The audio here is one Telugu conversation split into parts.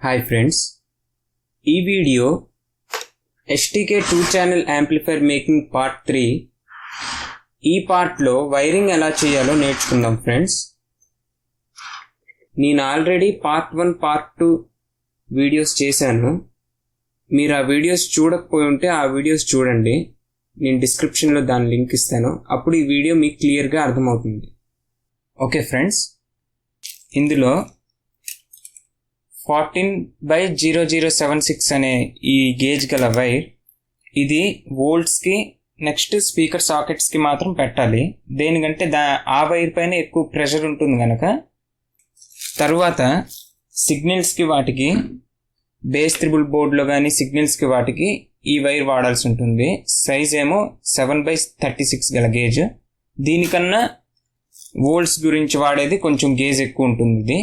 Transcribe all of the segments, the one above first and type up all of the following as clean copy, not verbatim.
హాయ్ ఫ్రెండ్స్, ఈ video STK 2 channel amplifier making part 3. ఈ పార్ట్లో వైరింగ్ ఎలా చేయాలో నేర్చుకుందాం ఫ్రెండ్స్. నేను ఆల్రెడీ పార్ట్ 1 పార్ట్ 2 వీడియోస్ చేశాను. మీరు ఆ వీడియోస్ చూడకపోయి ఉంటే ఆ వీడియోస్ చూడండి. నేను డిస్క్రిప్షన్లో దాని లింక్ ఇస్తాను. అప్పుడు ఈ వీడియో మీకు క్లియర్గా అర్థమవుతుంది. ఓకే ఫ్రెండ్స్, ఇందులో 14/0076 అనే ఈ గేజ్ గల వైర్, ఇది వోల్ట్స్కి నెక్స్ట్ స్పీకర్ సాకెట్స్కి మాత్రం పెట్టాలి. దేనికంటే ఆ వైర్ పైన ఎక్కువ ప్రెషర్ ఉంటుంది కనుక. తర్వాత సిగ్నల్స్కి వాటికి బేస్ త్రిబుల్ బోర్డులో కానీ సిగ్నల్స్కి వాటికి ఈ వైర్ వాడాల్సి ఉంటుంది. సైజ్ ఏమో 7/36 గల గేజ్. దీనికన్నా వోల్ట్స్ గురించి వాడేది కొంచెం గేజ్ ఎక్కువ ఉంటుంది. ఇది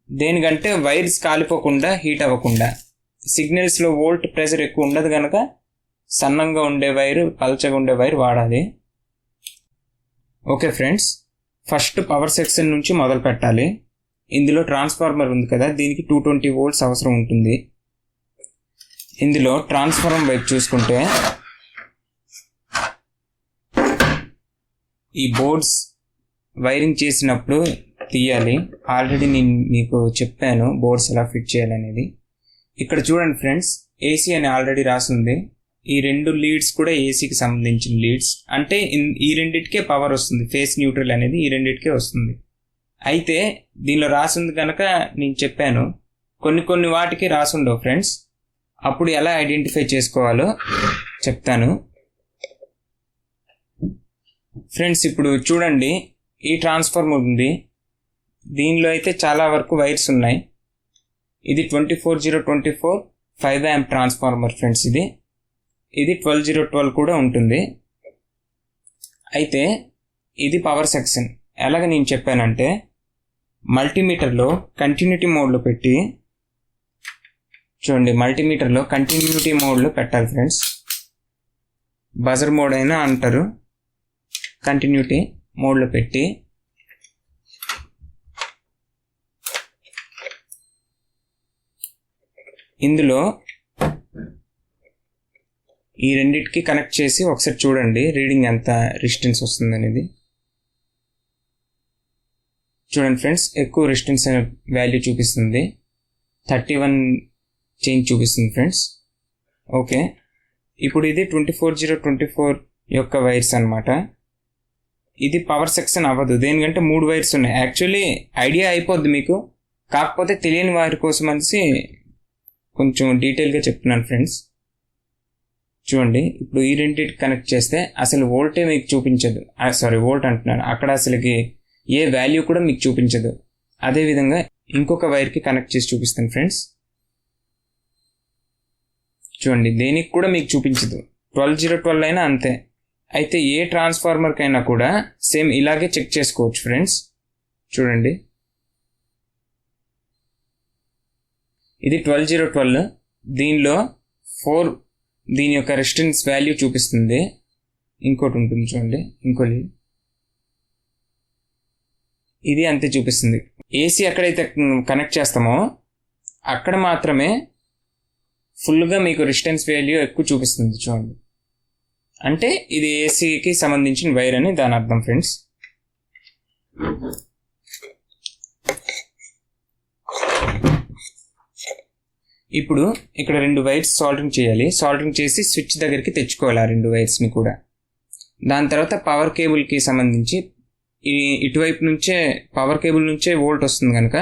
దేనికంటే వైర్స్ కాలిపోకుండా, హీట్ అవ్వకుండా. సిగ్నల్స్లో వోల్ట్ ప్రెషర్ ఎక్కువ ఉండదు కనుక సన్నంగా ఉండే వైర్, పల్చగా ఉండే వైర్ వాడాలి. Okay friends, first power section నుంచి మొదలు పెట్టాలి. ఇందులో ట్రాన్స్ఫార్మర్ ఉంది కదా, దీనికి 220 volts అవసరం ఉంటుంది. ఇందులో ట్రాన్స్ఫార్మర్ వైపు చూసుకుంటే ఈ బోర్డ్స్ వైరింగ్ చేసినప్పుడు తీయాలి. ఆల్రెడీ నేను మీకు చెప్పాను బోర్డ్స్ ఎలా ఫిట్ చేయాలనేది. ఇక్కడ చూడండి ఫ్రెండ్స్, ఏసీ అని ఆల్రెడీ రాసింది. ఈ రెండు లీడ్స్ కూడా ఏసీకి సంబంధించిన లీడ్స్. అంటే ఈ రెండిటికే పవర్ వస్తుంది. ఫేస్ న్యూట్రల్ అనేది ఈ రెండిటికే వస్తుంది. అయితే దీనిలో రాసింది కనుక నేను చెప్పాను. కొన్ని వాటికి రాసుండవు ఫ్రెండ్స్. అప్పుడు ఎలా ఐడెంటిఫై చేసుకోవాలో చెప్తాను ఫ్రెండ్స్. ఇప్పుడు చూడండి, ఈ ట్రాన్స్ఫార్మర్ ఉంది. దీనిలో అయితే చాలా వరకు వైర్స్ ఉన్నాయి. ఇది 24024 5 amp ట్రాన్స్ఫార్మర్ ఫ్రెండ్స్. ఇది 12012 కూడా ఉంటుంది. అయితే ఇది పవర్ సెక్షన్. ఎలాగ నేను చెప్పానంటే, మల్టీమీటర్లో కంటిన్యూటీ మోడ్లో పెట్టి చూడండి. మల్టీమీటర్లో కంటిన్యూటీ మోడ్లో పెట్టాలి ఫ్రెండ్స్. బజర్ మోడ్ అయినా అంటారు. కంటిన్యూటీ మోడ్లో పెట్టి ఇందులో ఈ రెండిటికి కనెక్ట్ చేసి ఒకసారి చూడండి రీడింగ్ ఎంత రెసిస్టెన్స్ వస్తుంది అనేది. చూడండి ఫ్రెండ్స్, ఎక్కువ రెసిస్టెన్స్ వాల్యూ చూపిస్తుంది. 31 చేంజ్ చూపిస్తుంది ఫ్రెండ్స్. ఓకే, ఇప్పుడు ఇది 24024 యొక్క వైర్స్ అన్నమాట. ఇది పవర్ సెక్షన్ అవ్వదు, దేనికంటే 3 వైర్స్ ఉన్నాయి. యాక్చువల్లీ ఐడియా అయిపోద్ది మీకు, కాకపోతే తెలియని వారి కోసం అనేసి కొంచెం డీటెయిల్గా చెప్తున్నాను ఫ్రెండ్స్. చూడండి, ఇప్పుడు ఈ రెండింటికి కనెక్ట్ చేస్తే అసలు వోల్టే మీకు చూపించదు. వోల్ట్ అంటున్నాను, అక్కడ అసలుకి ఏ వాల్యూ కూడా మీకు చూపించదు. అదేవిధంగా ఇంకొక వైర్కి కనెక్ట్ చేసి చూపిస్తాను ఫ్రెండ్స్. చూడండి, దేనికి కూడా మీకు చూపించదు. 12012 అయినా అంతే. అయితే ఏ ట్రాన్స్ఫార్మర్కైనా కూడా సేమ్ ఇలాగే చెక్ చేసుకోవచ్చు ఫ్రెండ్స్. చూడండి, ఇది 12012. దీనిలో 4 దీని యొక్క రెసిస్టెన్స్ వాల్యూ చూపిస్తుంది. ఇంకోటి ఉంటుంది చూడండి, ఇంకోటి ఇది అంతే చూపిస్తుంది. ఏసీ ఎక్కడైతే కనెక్ట్ చేస్తామో అక్కడ మాత్రమే ఫుల్గా మీకు రెసిస్టెన్స్ వాల్యూ ఎక్కువ చూపిస్తుంది. చూడండి, అంటే ఇది ఏసీకి సంబంధించిన వైర్ అని దాని అర్థం ఫ్రెండ్స్. ఇప్పుడు ఇక్కడ 2 వైర్స్ సాల్డరింగ్ చేయాలి. సాల్డరింగ్ చేసి స్విచ్ దగ్గరికి తెచ్చుకోవాలి ఆ 2 వైర్స్ని కూడా. దాని తర్వాత పవర్ కేబుల్కి సంబంధించి ఇటువైపు నుంచే పవర్ కేబుల్ నుంచే వోల్ట్ వస్తుంది కనుక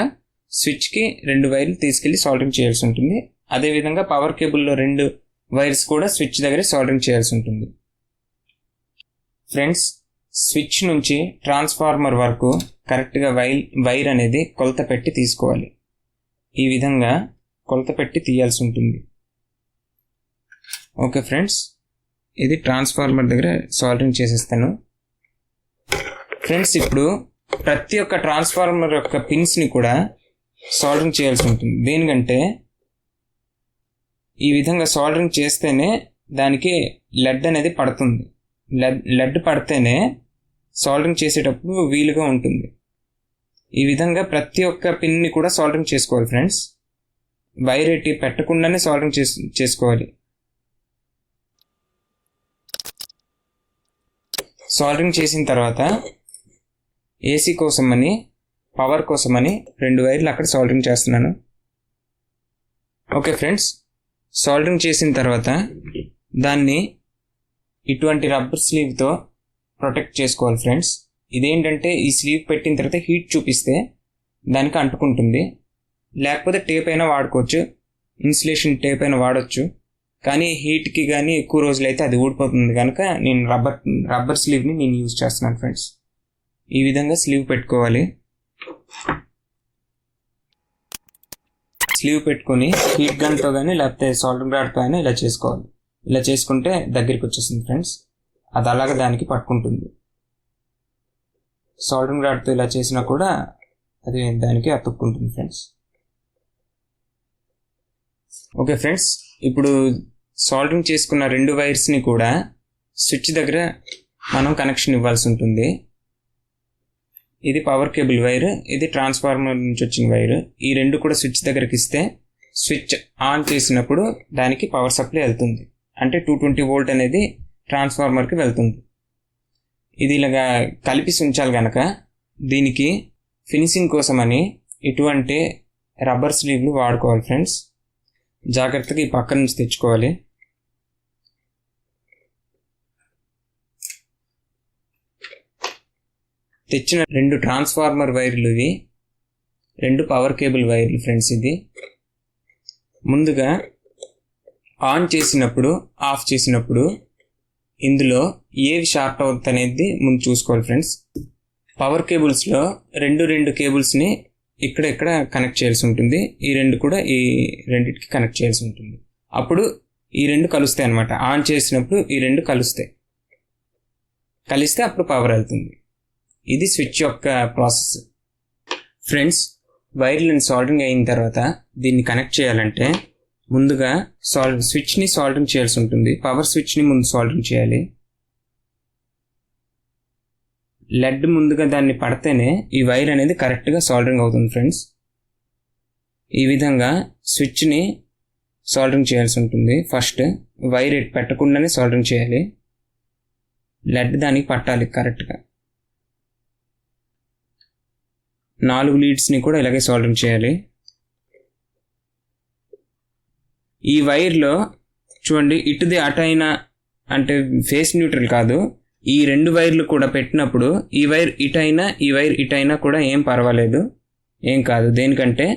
స్విచ్కి 2 వైర్లు తీసుకెళ్ళి సాల్డరింగ్ చేయాల్సి ఉంటుంది. అదేవిధంగా పవర్ కేబుల్లో 2 వైర్స్ కూడా స్విచ్ దగ్గరే సాల్డరింగ్ చేయాల్సి ఉంటుంది ఫ్రెండ్స్. స్విచ్ నుంచి ట్రాన్స్ఫార్మర్ వరకు కరెక్ట్గా వైర్ అనేది కొలత పెట్టి తీసుకోవాలి. ఈ విధంగా కొలత పెట్టి తీయాల్సి ఉంటుంది. ఓకే ఫ్రెండ్స్, ఇది ట్రాన్స్ఫార్మర్ దగ్గర సాల్డరింగ్ చేసేస్తాను ఫ్రెండ్స్. ఇప్పుడు ప్రతి ఒక్క ట్రాన్స్ఫార్మర్ యొక్క పిన్స్ని కూడా సాల్డరింగ్ చేయాల్సి ఉంటుంది. దేనికంటే ఈ విధంగా సాల్డరింగ్ చేస్తేనే దానికి లెడ్ అనేది పడుతుంది. లెడ్ పడితేనే సాల్డరింగ్ చేసేటప్పుడు వీలుగా ఉంటుంది. ఈ విధంగా ప్రతి ఒక్క పిన్ని కూడా సాల్డరింగ్ చేసుకోవాలి ఫ్రెండ్స్. వైర్ ఎట్టి పెట్టకుండానే సాల్డరింగ్ చేసుకోవాలి. సాల్డరింగ్ చేసిన తర్వాత ఏసీ కోసమని పవర్ కోసమని 2 వైర్లు అక్కడ సాల్డరింగ్ చేస్తున్నాను. ఓకే ఫ్రెండ్స్, సాల్డరింగ్ చేసిన తర్వాత దాన్ని ఇటువంటి రబ్బర్ స్లీవ్తో ప్రొటెక్ట్ చేసుకోవాలి ఫ్రెండ్స్. ఇదేంటంటే ఈ స్లీవ్ పెట్టిన తర్వాత హీట్ చూపిస్తే దానికి అంటుకుంటుంది. లేకపోతే టేప్ అయినా వాడుకోవచ్చు, ఇన్సులేషన్ టేప్ అయినా వాడచ్చు. కానీ హీట్కి కానీ ఎక్కువ రోజులైతే అది ఊడిపోతుంది కనుక నేను రబ్బర్ స్లీవ్ని నేను యూజ్ చేస్తున్నాను ఫ్రెండ్స్. ఈ విధంగా స్లీవ్ పెట్టుకోవాలి. స్లీవ్ పెట్టుకొని హీట్ గన్తో కానీ లేకపోతే సాల్డరింగ్ రాడ్తో అయినా ఇలా చేసుకోవాలి. ఇలా చేసుకుంటే దగ్గరికి వచ్చేస్తుంది ఫ్రెండ్స్. అది అలాగే దానికి పట్టుకుంటుంది. సాల్డరింగ్ రాడ్తో ఇలా చేసినా కూడా అది దానికి అతుక్కుంటుంది ఫ్రెండ్స్. ఓకే ఫ్రెండ్స్, ఇప్పుడు సాల్డరింగ్ చేసుకున్న 2 వైర్స్ని కూడా స్విచ్ దగ్గర మనం కనెక్షన్ ఇవ్వాల్సి ఉంటుంది. ఇది పవర్ కేబుల్ వైర్, ఇది ట్రాన్స్ఫార్మర్ నుంచి వచ్చిన వైర్. ఈ 2 కూడా స్విచ్ దగ్గరికి ఇస్తే స్విచ్ ఆన్ చేసినప్పుడు దానికి పవర్ సప్లై వెళ్తుంది. అంటే 220 వోల్ట్ అనేది ట్రాన్స్ఫార్మర్కి వెళ్తుంది. ఇది ఇలాగా కలిపి ఉంచాలి కనుక దీనికి ఫినిషింగ్ కోసమని ఇటువంటి రబ్బర్ స్లీవ్లు వాడుకోవాలి ఫ్రెండ్స్. జాగ్రత్తగా ఈ పక్క నుంచి తెచ్చుకోవాలి. తెచ్చిన 2 ట్రాన్స్ఫార్మర్ వైర్లు ఇవి, 2 పవర్ కేబుల్ వైర్లు ఫ్రెండ్స్. ఇది ముందుగా ఆన్ చేసినప్పుడు ఆఫ్ చేసినప్పుడు ఇందులో ఏవి షార్ట్ అవుతుంది అనేది ముందు చూసుకోవాలి ఫ్రెండ్స్. పవర్ కేబుల్స్లో 2 కేబుల్స్ని ఇక్కడ కనెక్ట్ చేయాల్సి ఉంటుంది. ఈ 2 కూడా ఈ రెండింటికి కనెక్ట్ చేయాల్సి ఉంటుంది. అప్పుడు ఈ 2 కలుస్తాయి అన్నమాట. ఆన్ చేసినప్పుడు ఈ 2 కలిస్తే అప్పుడు పవర్ వెళ్తుంది. ఇది స్విచ్ యొక్క ప్రాసెస్ ఫ్రెండ్స్. వైర్లను సాల్డరింగ్ అయిన తర్వాత దీన్ని కనెక్ట్ చేయాలంటే ముందుగా స్విచ్ని సాల్డరింగ్ చేయాల్సి ఉంటుంది. పవర్ స్విచ్ని ముందు సాల్డరింగ్ చేయాలి. లెడ్ ముందుగా దాన్ని పడితేనే ఈ వైర్ అనేది కరెక్ట్గా సాల్డరింగ్ అవుతుంది ఫ్రెండ్స్. ఈ విధంగా స్విచ్ని సాల్డరింగ్ చేయాల్సి ఉంటుంది. ఫస్ట్ వైర్ పెట్టకుండానే సాల్డరింగ్ చేయాలి. లెడ్ దానికి పట్టాలి కరెక్ట్గా. 4 లీడ్స్ని కూడా ఇలాగే సాల్డరింగ్ చేయాలి. ఈ వైర్లో చూడండి, ఇటుది అటైనా అంటే ఫేస్ న్యూట్రల్ కాదు. ఈ 2 వైర్లు కూడా పెట్టినప్పుడు ఈ వైర్ ఇటైనా ఈ వైర్ ఇటైనా కూడా ఏం పర్వాలేదు, ఏం కాదు. దేనికంటే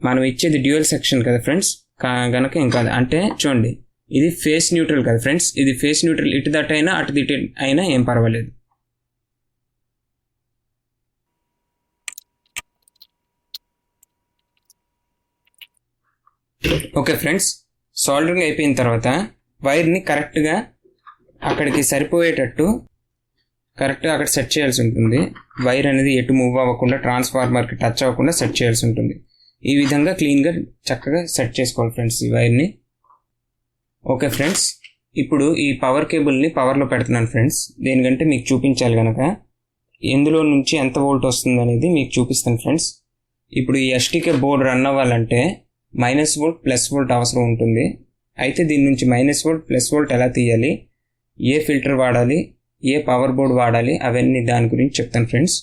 మనం ఇచ్చేది డ్యూయల్ సెక్షన్ కదా ఫ్రెండ్స్, గనక ఏం కాదు. అంటే చూడండి, ఇది ఫేస్ న్యూట్రల్ కదా ఫ్రెండ్స్. ఇది ఫేస్ న్యూట్రల్, ఇటు దటైనా అటు ఇటు అయినా ఏం పర్వాలేదు. ఓకే ఫ్రెండ్స్, సాల్డరింగ్ అయిపోయిన తర్వాత వైర్ని కరెక్ట్గా అక్కడికి సరిపోయేటట్టు కరెక్ట్గా అక్కడ సెట్ చేయాల్సి ఉంటుంది. వైర్ అనేది ఎటు మూవ్ అవ్వకుండా, ట్రాన్స్ఫార్మర్కి టచ్ అవ్వకుండా సెట్ చేయాల్సి ఉంటుంది. ఈ విధంగా క్లీన్గా చక్కగా సెట్ చేసుకోవాలి ఫ్రెండ్స్ ఈ వైర్ని. ఓకే ఫ్రెండ్స్, ఇప్పుడు ఈ పవర్ కేబుల్ని పవర్లో పెడుతున్నాను ఫ్రెండ్స్. దేనికంటే మీకు చూపించాలి కనుక ఎందులో నుంచి ఎంత వోల్ట్ వస్తుంది అనేది మీకు చూపిస్తాను ఫ్రెండ్స్. ఇప్పుడు ఈ ఎస్టీకే బోర్డు రన్ అవ్వాలంటే -V +V అవసరం ఉంటుంది. అయితే దీని నుంచి -V +V ఎలా తీయాలి, ఏ ఫిల్టర్ వాడాలి, ఏ పవర్ బోర్డ్ వాడాలి, అవన్నీ దాని గురించి చెప్తాను ఫ్రెండ్స్.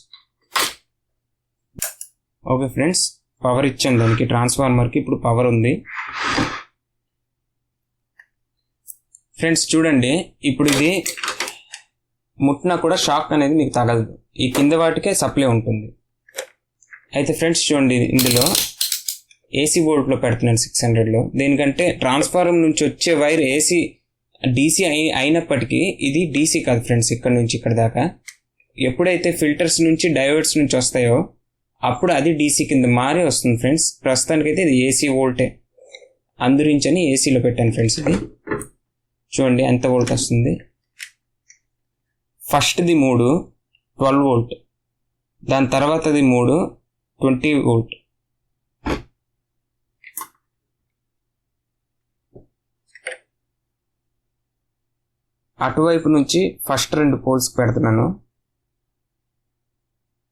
ఓకే ఫ్రెండ్స్, పవర్ ఇచ్చాను దానికి, ట్రాన్స్ఫార్మర్కి ఇప్పుడు పవర్ ఉంది ఫ్రెండ్స్. చూడండి, ఇప్పుడు ఇది ముట్టినా కూడా షాక్ అనేది మీకు తగలదు. ఈ కింద వాటికే సప్లై ఉంటుంది. అయితే ఫ్రెండ్స్ చూడండి, ఇందులో ఏసీ వోల్ట్లో పెడుతున్నాను 600లో. దేనికంటే ట్రాన్స్ఫార్మర్ నుంచి వచ్చే వైర్ ఏసీ డీసీ అయినప్పటికీ ఇది డీసీ కాదు ఫ్రెండ్స్. ఇక్కడ నుంచి ఇక్కడ దాకా ఎప్పుడైతే ఫిల్టర్స్ నుంచి డయోడ్స్ నుంచి వస్తాయో అప్పుడు అది డీసీ కింద మారి వస్తుంది ఫ్రెండ్స్. ప్రస్తుతానికైతే ఇది ఏసీ వోల్టే, అందురించని ఏసీలో పెట్టాను ఫ్రెండ్స్. ఇది చూడండి ఎంత వోల్ట్ వస్తుంది. ఫస్ట్ది 3 12 వోల్ట్, దాని తర్వాతది 3 20 వోల్ట్. అటువైపు నుంచి ఫస్ట్ 2 పోల్స్ పెడుతున్నాను.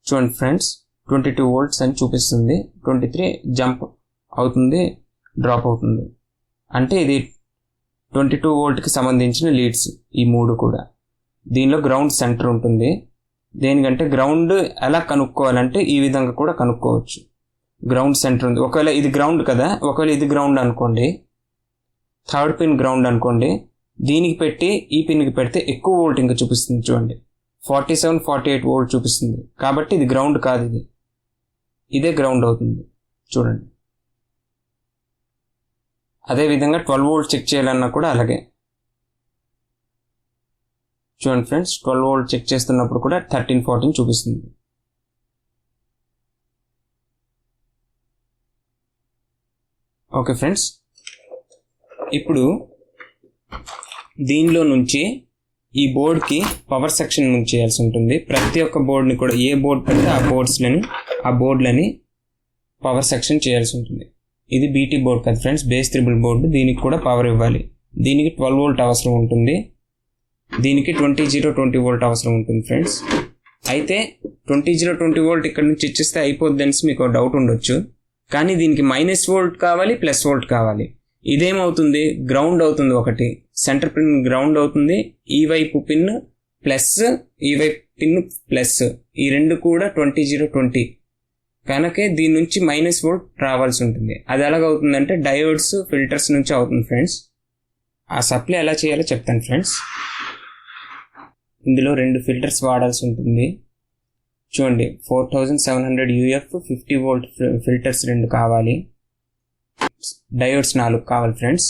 చూడండి ఫ్రెండ్స్, 22 వోల్ట్స్ అని చూపిస్తుంది. 23 జంప్ అవుతుంది, డ్రాప్ అవుతుంది. అంటే ఇది 22 వోల్ట్కి సంబంధించిన లీడ్స్ ఈ 3 కూడా. దీనిలో గ్రౌండ్ సెంటర్ ఉంటుంది. దేనికంటే గ్రౌండ్ ఎలా కనుక్కోవాలంటే ఈ విధంగా కూడా కనుక్కోవచ్చు. గ్రౌండ్ సెంటర్ ఉంది. ఒకవేళ ఇది గ్రౌండ్ కదా, ఒకవేళ ఇది గ్రౌండ్ అనుకోండి, థర్డ్ పిన్ గ్రౌండ్ అనుకోండి, దీనికి పెట్టి ఈ పిన్కి పెడితే ఎక్కువ వోల్ట్ ఇంకా చూపిస్తుంది. చూడండి 47-48 వోల్ట్ చూపిస్తుంది. కాబట్టి ఇది గ్రౌండ్ కాదు, ఇదే గ్రౌండ్ అవుతుంది. చూడండి. అదేవిధంగా 12 వోల్ట్ చెక్ చేయాలన్నా కూడా అలాగే. చూడండి ఫ్రెండ్స్, 12 వోల్ట్ చెక్ చేస్తున్నప్పుడు కూడా 13-14 చూపిస్తుంది. ఓకే ఫ్రెండ్స్, ఇప్పుడు దీనిలో నుంచి ఈ బోర్డ్కి పవర్ సెక్షన్ నుంచి చేయాల్సి ఉంటుంది. ప్రతి ఒక్క బోర్డ్ని కూడా ఏ బోర్డ్ పెడితే ఆ బోర్డులని పవర్ సెక్షన్ చేయాల్సి ఉంటుంది. ఇది బీటీ బోర్డ్ కదా ఫ్రెండ్స్, బేస్ త్రిబుల్ బోర్డు. దీనికి కూడా పవర్ ఇవ్వాలి. దీనికి 12 వోల్ట్ అవసరం ఉంటుంది, దీనికి 20-20 వోల్ట్ అవసరం ఉంటుంది ఫ్రెండ్స్. అయితే 20-20 వోల్ట్ ఇక్కడ నుంచి ఇచ్చేస్తే అయిపోద్ది అనేసి మీకు డౌట్ ఉండొచ్చు. కానీ దీనికి -, వోల్ట్ కావాలి, +, కావాలి. ఇదేమవుతుంది, గ్రౌండ్ అవుతుంది. ఒకటి సెంటర్ పిన్ గ్రౌండ్ అవుతుంది, ఈ వైపు పిన్ ప్లస్, ఈ వైపు పిన్ ప్లస్, ఈ రెండు కూడా 20-20. కనుక దీని నుంచి -, వోల్ట్ రావాల్సి ఉంటుంది. అది ఎలాగవుతుందంటే డయోడ్స్, ఫిల్టర్స్ నుంచి అవుతుంది ఫ్రెండ్స్. ఆ సప్లై ఎలా చేయాలో చెప్తాను ఫ్రెండ్స్. ఇందులో 2 ఫిల్టర్స్ వాడాల్సి ఉంటుంది. చూడండి 4700 UF 50 వోల్ట్ ఫిల్టర్స్ 2 కావాలి. డయోడ్స్ 4 కావాలి ఫ్రెండ్స్.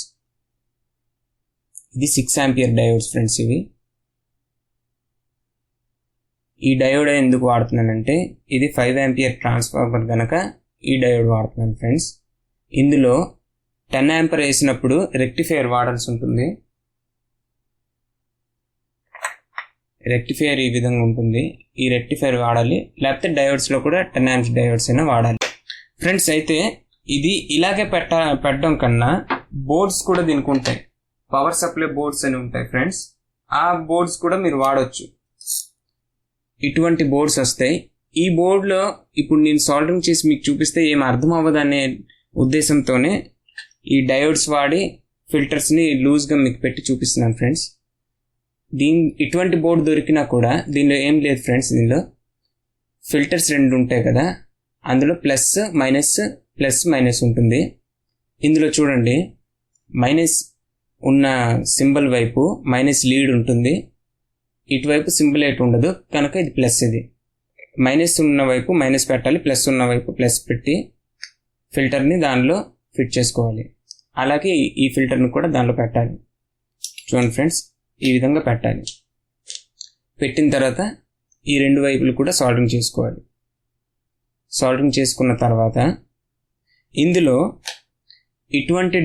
ఇది 6 ఆంపియర్ డయోడ్స్ ఫ్రెండ్స్. ఇవి ఈ డయోడ్ ఎందుకు వాడుతున్నానంటే ఇది 5 ఆంపియర్ ట్రాన్స్ఫార్మర్ కనుక ఈ డయోడ్ వాడుతున్నాను ఫ్రెండ్స్. ఇందులో 10 ఆంపియర్ వేసినప్పుడు రెక్టిఫైయర్ వాడాల్సి ఉంటుంది. రెక్టిఫైయర్ ఈ విధంగా ఉంటుంది. ఈ రెక్టిఫైయర్ వాడాలి, లేకపోతే డయోడ్స్లో కూడా 10 ఆంప్స్ డయోడ్స్ అయినా వాడాలి ఫ్రెండ్స్. అయితే ఇది ఇలాగే పెట్టడం కన్నా బోర్డ్స్ కూడా దీనికి ఉంటాయి. పవర్ సప్లై బోర్డ్స్ అని ఉంటాయి ఫ్రెండ్స్. ఆ బోర్డ్స్ కూడా మీరు వాడవచ్చు. ఇటువంటి బోర్డ్స్ వస్తాయి. ఈ బోర్డులో ఇప్పుడు నేను సాల్డరింగ్ చేసి మీకు చూపిస్తే ఏం అర్థం అవ్వదనే ఉద్దేశంతోనే ఈ డయోడ్స్ వాడి ఫిల్టర్స్ని లూజ్గా మీకు పెట్టి చూపిస్తున్నాను ఫ్రెండ్స్. ఇటువంటి బోర్డు దొరికినా కూడా దీనిలో ఏం లేదు ఫ్రెండ్స్. దీనిలో ఫిల్టర్స్ 2 ఉంటాయి కదా, అందులో ప్లస్ మైనస్ ఉంటుంది. ఇందులో చూడండి మైనస్ ఉన్న సింబల్ వైపు మైనస్ లీడ్ ఉంటుంది, ఇటువైపు సింబల్ ఎటు ఉండదు కనుక ఇది ప్లస్. ఇది మైనస్ ఉన్న వైపు మైనస్ పెట్టాలి, ప్లస్ ఉన్న వైపు ప్లస్ పెట్టి ఫిల్టర్ని దానిలో ఫిట్ చేసుకోవాలి. అలాగే ఈ ఫిల్టర్ని కూడా దానిలో పెట్టాలి. చూడండి ఫ్రెండ్స్, ఈ విధంగా పెట్టాలి. పెట్టిన తర్వాత ఈ 2 వైపులు కూడా సాల్డరింగ్ చేసుకోవాలి. సాల్డరింగ్ చేసుకున్న తర్వాత ఇందులో ఇటువంటి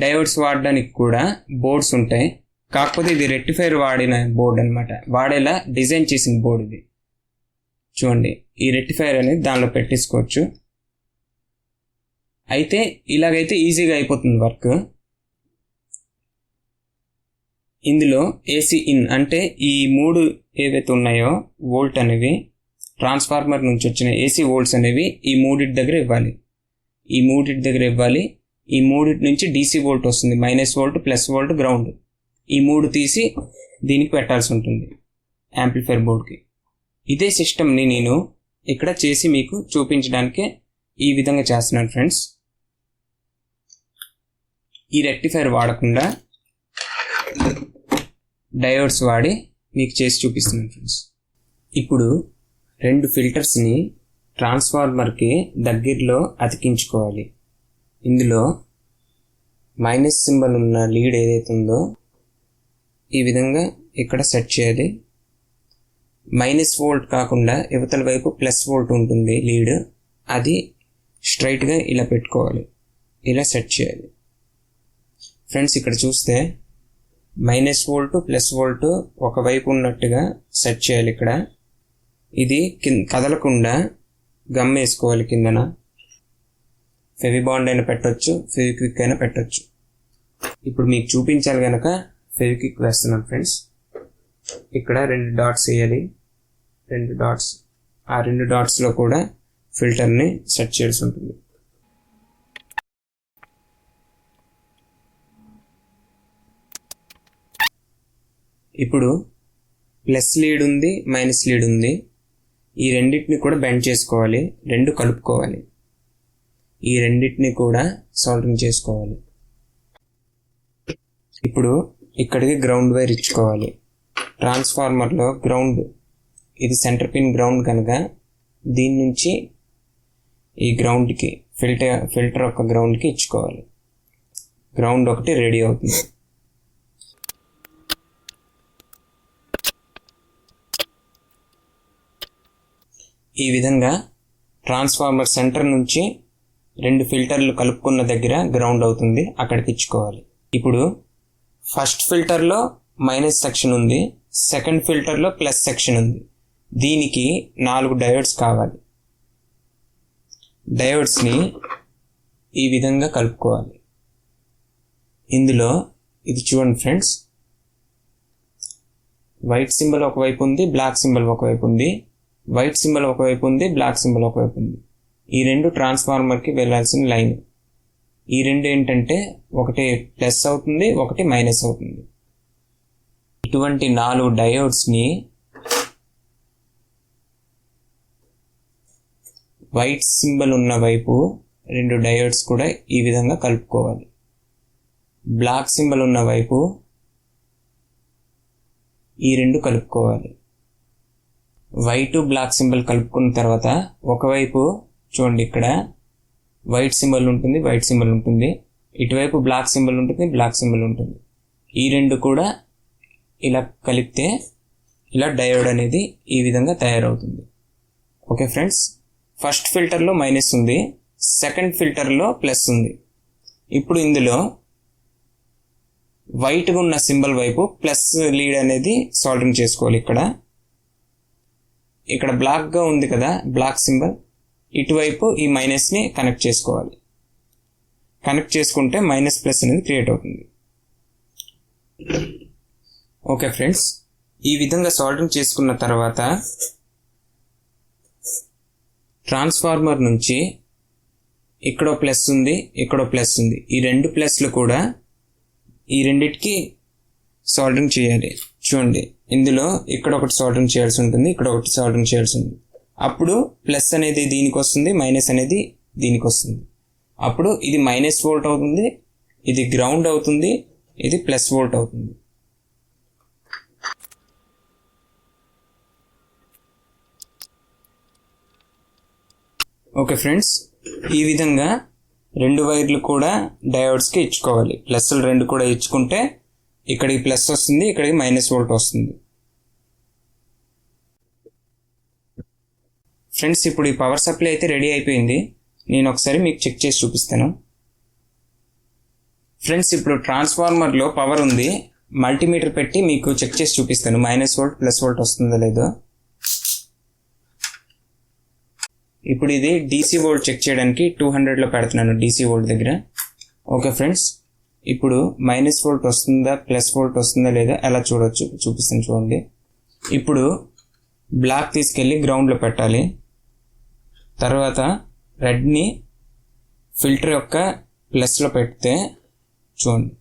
డయోడ్స్ వాడడానికి కూడా బోర్డ్స్ ఉంటాయి. కాకపోతే ఇది రెక్టిఫైర్ వాడిన బోర్డ్ అనమాట, వాడేలా డిజైన్ చేసిన బోర్డ్ ఇది. చూడండి ఈ రెక్టిఫైర్ అనేది దానిలో పెట్టేసుకోవచ్చు. అయితే ఇలాగైతే ఈజీగా అయిపోతుంది వర్క్. ఇందులో ఏసీ ఇన్ అంటే ఈ 3 ఏవైతే ఉన్నాయో వోల్ట్ అనేవి ట్రాన్స్ఫార్మర్ నుంచి వచ్చిన ఏసీ వోల్ట్స్ అనేవి ఈ 3 దగ్గర ఇవ్వాలి. ఈ 3 దగ్గర ఇవ్వాలి. ఈ 3 నుంచి డీసీ వోల్ట్ వస్తుంది, -, వోల్ట్, +, గ్రౌండ్. ఈ 3 తీసి దీనికి పెట్టాల్సి ఉంటుంది యాంప్లిఫైర్ బోర్డ్కి. ఇదే సిస్టమ్ని నేను ఇక్కడ చేసి మీకు చూపించడానికి ఈ విధంగా చేస్తున్నాను ఫ్రెండ్స్. ఈ రెక్టిఫైర్ వాడకుండా డయోడ్స్ వాడి మీకు చేసి చూపిస్తున్నాను ఫ్రెండ్స్. ఇప్పుడు 2 ఫిల్టర్స్ని ట్రాన్స్ఫార్మర్కి దగ్గరలో అతికించుకోవాలి. ఇందులో మైనస్ సింబల్ ఉన్న లీడ్ ఏదైతే ఉందో ఈ విధంగా ఇక్కడ సెట్ చేయాలి. -, వోల్ట్ కాకుండా యువతల వైపు +, వోల్ట్ ఉంటుంది లీడ్, అది స్ట్రైట్గా ఇలా పెట్టుకోవాలి, ఇలా సెట్ చేయాలి ఫ్రెండ్స్. ఇక్కడ చూస్తే -, వోల్ట్, +, వోల్ట్ ఒకవైపు ఉన్నట్టుగా సెట్ చేయాలి. ఇక్కడ ఇది కదలకుండా గమ్ వేసుకోవాలి. కిందన ఫెవిబాండ్ అయినా పెట్టొచ్చు, ఫెవిక్విక్ అయినా పెట్టొచ్చు. ఇప్పుడు మీకు చూపించాలి కనుక ఫెవిక్విక్ వేస్తున్నాను ఫ్రెండ్స్. ఇక్కడ 2 డాట్స్ వేయాలి, 2 డాట్స్. ఆ 2 డాట్స్లో కూడా ఫిల్టర్ని సెట్ చేయాల్సి ఉంటుంది. ఇప్పుడు ప్లస్ లీడ్ ఉంది, మైనస్ లీడ్ ఉంది. ఈ రెండింటిని కూడా బెండ్ చేసుకోవాలి, రెండు కలుపుకోవాలి. ఈ రెండింటిని కూడా సోల్డరింగ్ చేసుకోవాలి. ఇప్పుడు ఇక్కడికి గ్రౌండ్ వైర్ ఇచ్చుకోవాలి. ట్రాన్స్ఫార్మర్లో గ్రౌండ్, ఇది సెంటర్ పిన్ గ్రౌండ్ కనుక దీని నుంచి ఈ గ్రౌండ్కి ఫిల్టర్ ఒక గ్రౌండ్కి ఇచ్చుకోవాలి. గ్రౌండ్ ఒకటి రెడీ అవుతుంది. ఈ విధంగా ట్రాన్స్ఫార్మర్ సెంటర్ నుంచి రెండు ఫిల్టర్లు కలుపుకున్న దగ్గర గ్రౌండ్ అవుతుంది, అక్కడికి ఇచ్చుకోవాలి. ఇప్పుడు ఫస్ట్ ఫిల్టర్లో మైనస్ సెక్షన్ ఉంది, సెకండ్ ఫిల్టర్లో ప్లస్ సెక్షన్ ఉంది. దీనికి 4 డయోడ్స్ కావాలి. డయోడ్స్ని ఈ విధంగా కలుపుకోవాలి. ఇందులో ఇది చూడండి ఫ్రెండ్స్, వైట్ సింబల్ ఒకవైపు ఉంది, బ్లాక్ సింబల్ ఒకవైపు ఉంది. వైట్ సింబల్ ఒకవైపు ఉంది, బ్లాక్ సింబల్ ఒకవైపు ఉంది. ఈ రెండు ట్రాన్స్ఫార్మర్కి వెళ్ళాల్సిన లైన్. ఈ రెండు ఏంటంటే ఒకటి ప్లస్ అవుతుంది, ఒకటి మైనస్ అవుతుంది. ఇటువంటి 4 డయోడ్స్ని వైట్ సింబల్ ఉన్న వైపు 2 డయోడ్స్ కూడా ఈ విధంగా కలుపుకోవాలి. బ్లాక్ సింబల్ ఉన్న వైపు ఈ 2 కలుపుకోవాలి. వైట్ బ్లాక్ సింబల్ కలుపుకున్న తర్వాత ఒకవైపు చూడండి, ఇక్కడ వైట్ సింబల్ ఉంటుంది, వైట్ సింబల్ ఉంటుంది. ఇటువైపు బ్లాక్ సింబల్ ఉంటుంది, బ్లాక్ సింబల్ ఉంటుంది. ఈ 2 కూడా ఇలా కలిపితే ఇలా డయోడ్ అనేది ఈ విధంగా తయారవుతుంది. ఓకే ఫ్రెండ్స్, ఫస్ట్ ఫిల్టర్లో మైనస్ ఉంది, సెకండ్ ఫిల్టర్లో ప్లస్ ఉంది. ఇప్పుడు ఇందులో వైట్గా ఉన్న సింబల్ వైపు ప్లస్ లీడ్ అనేది సోల్డరింగ్ చేసుకోవాలి. ఇక్కడ బ్లాక్గా ఉంది కదా బ్లాక్ సింబల్, ఇటువైపు ఈ మైనస్ని కనెక్ట్ చేసుకోవాలి. కనెక్ట్ చేసుకుంటే మైనస్ ప్లస్ అనేది క్రియేట్ అవుతుంది. ఓకే ఫ్రెండ్స్, ఈ విధంగా సోల్డరింగ్ చేసుకున్న తర్వాత ట్రాన్స్ఫార్మర్ నుంచి ఇక్కడో ప్లస్ ఉంది, ఇక్కడో ప్లస్ ఉంది. ఈ 2 ప్లస్లు కూడా ఈ రెండిటికి సోల్డరింగ్ చేయాలి. చూడండి, ఇందులో ఇక్కడ ఒకటి సోల్డరింగ్ చేయాల్సి ఉంటుంది, ఇక్కడ ఒకటి సోల్డరింగ్ చేయాల్సి ఉంది. అప్పుడు ప్లస్ అనేది దీనికి వస్తుంది, మైనస్ అనేది దీనికి వస్తుంది. అప్పుడు ఇది మైనస్ వోల్ట్ అవుతుంది, ఇది గ్రౌండ్ అవుతుంది, ఇది ప్లస్ వోల్ట్ అవుతుంది. ఓకే ఫ్రెండ్స్, ఈ విధంగా 2 వైర్లు కూడా డయోడ్స్కి ఇచ్చుకోవాలి. ప్లస్లు 2 కూడా ఇచ్చుకుంటే ఇక్కడికి ప్లస్ వస్తుంది, ఇక్కడికి మైనస్ వోల్ట్ వస్తుంది. ఫ్రెండ్స్, ఇప్పుడు ఈ పవర్ సప్లై అయితే రెడీ అయిపోయింది. నేను ఒకసారి మీకు చెక్ చేసి చూపిస్తాను. ఫ్రెండ్స్, ఇప్పుడు ట్రాన్స్ఫార్మర్లో పవర్ ఉంది, మల్టీమీటర్ పెట్టి మీకు చెక్ చేసి చూపిస్తాను మైనస్ వోల్ట్ ప్లస్ వోల్ట్ వస్తుందో లేదో. ఇప్పుడు ఇది డీసీ వోల్ట్ చెక్ చేయడానికి 200లో పెడుతున్నాను డీసీ వోల్ట్ దగ్గర. ఓకే ఫ్రెండ్స్, ఇప్పుడు మైనస్ వోల్ట్ వస్తుందా ప్లస్ వోల్ట్ వస్తుందా లేదా ఎలా చూపిస్తాను చూడండి. ఇప్పుడు బ్లాక్ తీసుకెళ్ళి గ్రౌండ్లో పెట్టాలి. తర్వాత రెడ్ని ఫిల్టర్ యొక్క ప్లస్లో పెడితే చూడండి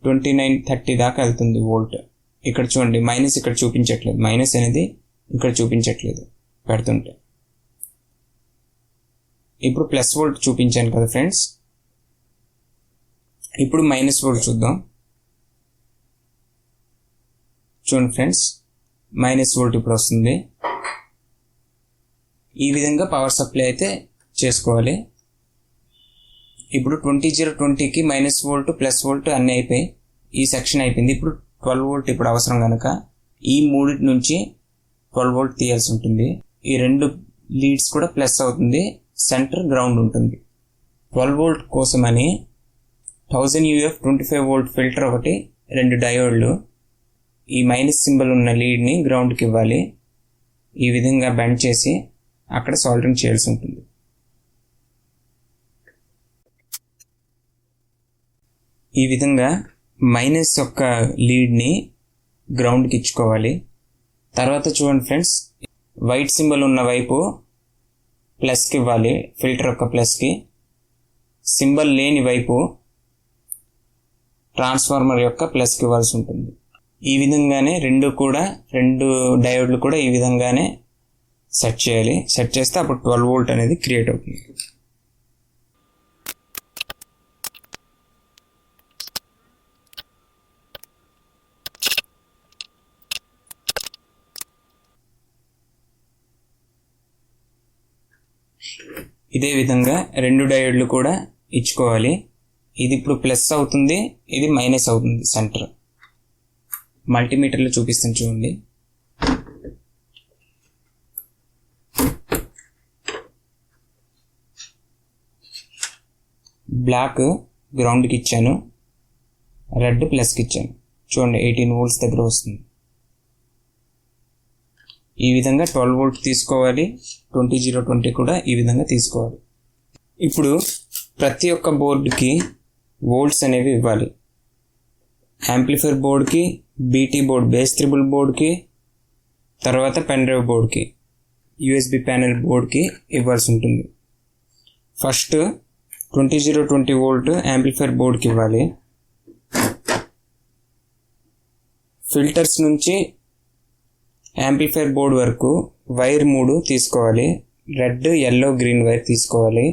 2930 దాకా వెళ్తుంది వోల్ట్. ఇక్కడ చూడండి మైనస్ ఇక్కడ చూపించట్లేదు, మైనస్ అనేది ఇక్కడ చూపించట్లేదు పెడుతుంటే. ఇప్పుడు ప్లస్ వోల్ట్ చూపించాను కదా ఫ్రెండ్స్, ఇప్పుడు మైనస్ వోల్ట్ చూద్దాం. చూడండి ఫ్రెండ్స్, మైనస్ వోల్ట్ ఇప్పుడు వస్తుంది. ఈ విధంగా పవర్ సప్లై అయితే చేసుకోవాలి. ఇప్పుడు 20/20కి మైనస్ వోల్ట్ ప్లస్ వోల్ట్ అన్నీ అయిపోయి ఈ సెక్షన్ అయిపోయింది. ఇప్పుడు 12 వోల్ట్ ఇప్పుడు అవసరం కనుక ఈ మూడింటి నుంచి 12 వోల్ట్ తీయాల్సి ఉంటుంది. ఈ 2 లీడ్స్ కూడా ప్లస్ అవుతుంది, సెంటర్ గ్రౌండ్ ఉంటుంది. 12 వోల్ట్ కోసమని 1000 UF 25 వోల్ట్ ఫిల్టర్ ఒకటి, 2 డయోడ్లు ఈ మైనస్ సింబల్ ఉన్న లీడ్ని గ్రౌండ్కి ఇవ్వాలి. ఈ విధంగా బెండ్ చేసి అక్కడ సోల్డరింగ్ చేయాల్సి ఉంటుంది. ఈ విధంగా మైనస్ యొక్క లీడ్ని గ్రౌండ్కి ఇచ్చుకోవాలి. తర్వాత చూడండి ఫ్రెండ్స్, వైట్ సింబల్ ఉన్న వైపు ప్లస్కి ఇవ్వాలి, ఫిల్టర్ యొక్క ప్లస్కి. సింబల్ లేని వైపు ట్రాన్స్ఫార్మర్ యొక్క ప్లస్కి ఇవ్వాల్సి ఉంటుంది. ఈ విధంగానే రెండు డయోడ్లు కూడా ఈ విధంగానే సెట్ చేయాలి. సెట్ చేస్తే అప్పుడు 12 వోల్ట్ అనేది క్రియేట్ అవుతుంది. ఇదే విధంగా రెండు డయోడ్లు కూడా ఇచ్చుకోవాలి. ఇది ఇప్పుడు ప్లస్ అవుతుంది, ఇది మైనస్ అవుతుంది. సెంటర్ మల్టీమీటర్లో చూపిస్తాను చూడండి. బ్లాక్ గ్రౌండ్కి ఇచ్చాను, రెడ్ ప్లస్కి ఇచ్చాను. చూడండి 18 వోల్ట్స్ దగ్గర వస్తుంది. ఈ విధంగా 12 వోల్ట్ తీసుకోవాలి. 20 కూడా ఈ విధంగా తీసుకోవాలి. ఇప్పుడు ప్రతి ఒక్క బోర్డుకి వోల్ట్స్ అనేవి ఇవ్వాలి. యాంప్లిఫైర్ బోర్డ్కి, బీటీ బోర్డ్ బేస్ ట్రిబుల్ బోర్డ్కి, తర్వాత పెన్ డ్రైవ్ బోర్డ్కి, యూఎస్బి ప్యానెల్ బోర్డ్కి ఇవ్వాల్సి ఉంటుంది. ఫస్ట్ 20 వోల్ట్ యాంప్లిఫైర్ బోర్డ్కి ఇవ్వాలి. ఫిల్టర్స్ నుంచి యాంప్లిఫైర్ బోర్డ్ వరకు వైర్ 3 తీసుకోవాలి. రెడ్, ఎల్లో, గ్రీన్ వైర్ తీసుకోవాలి.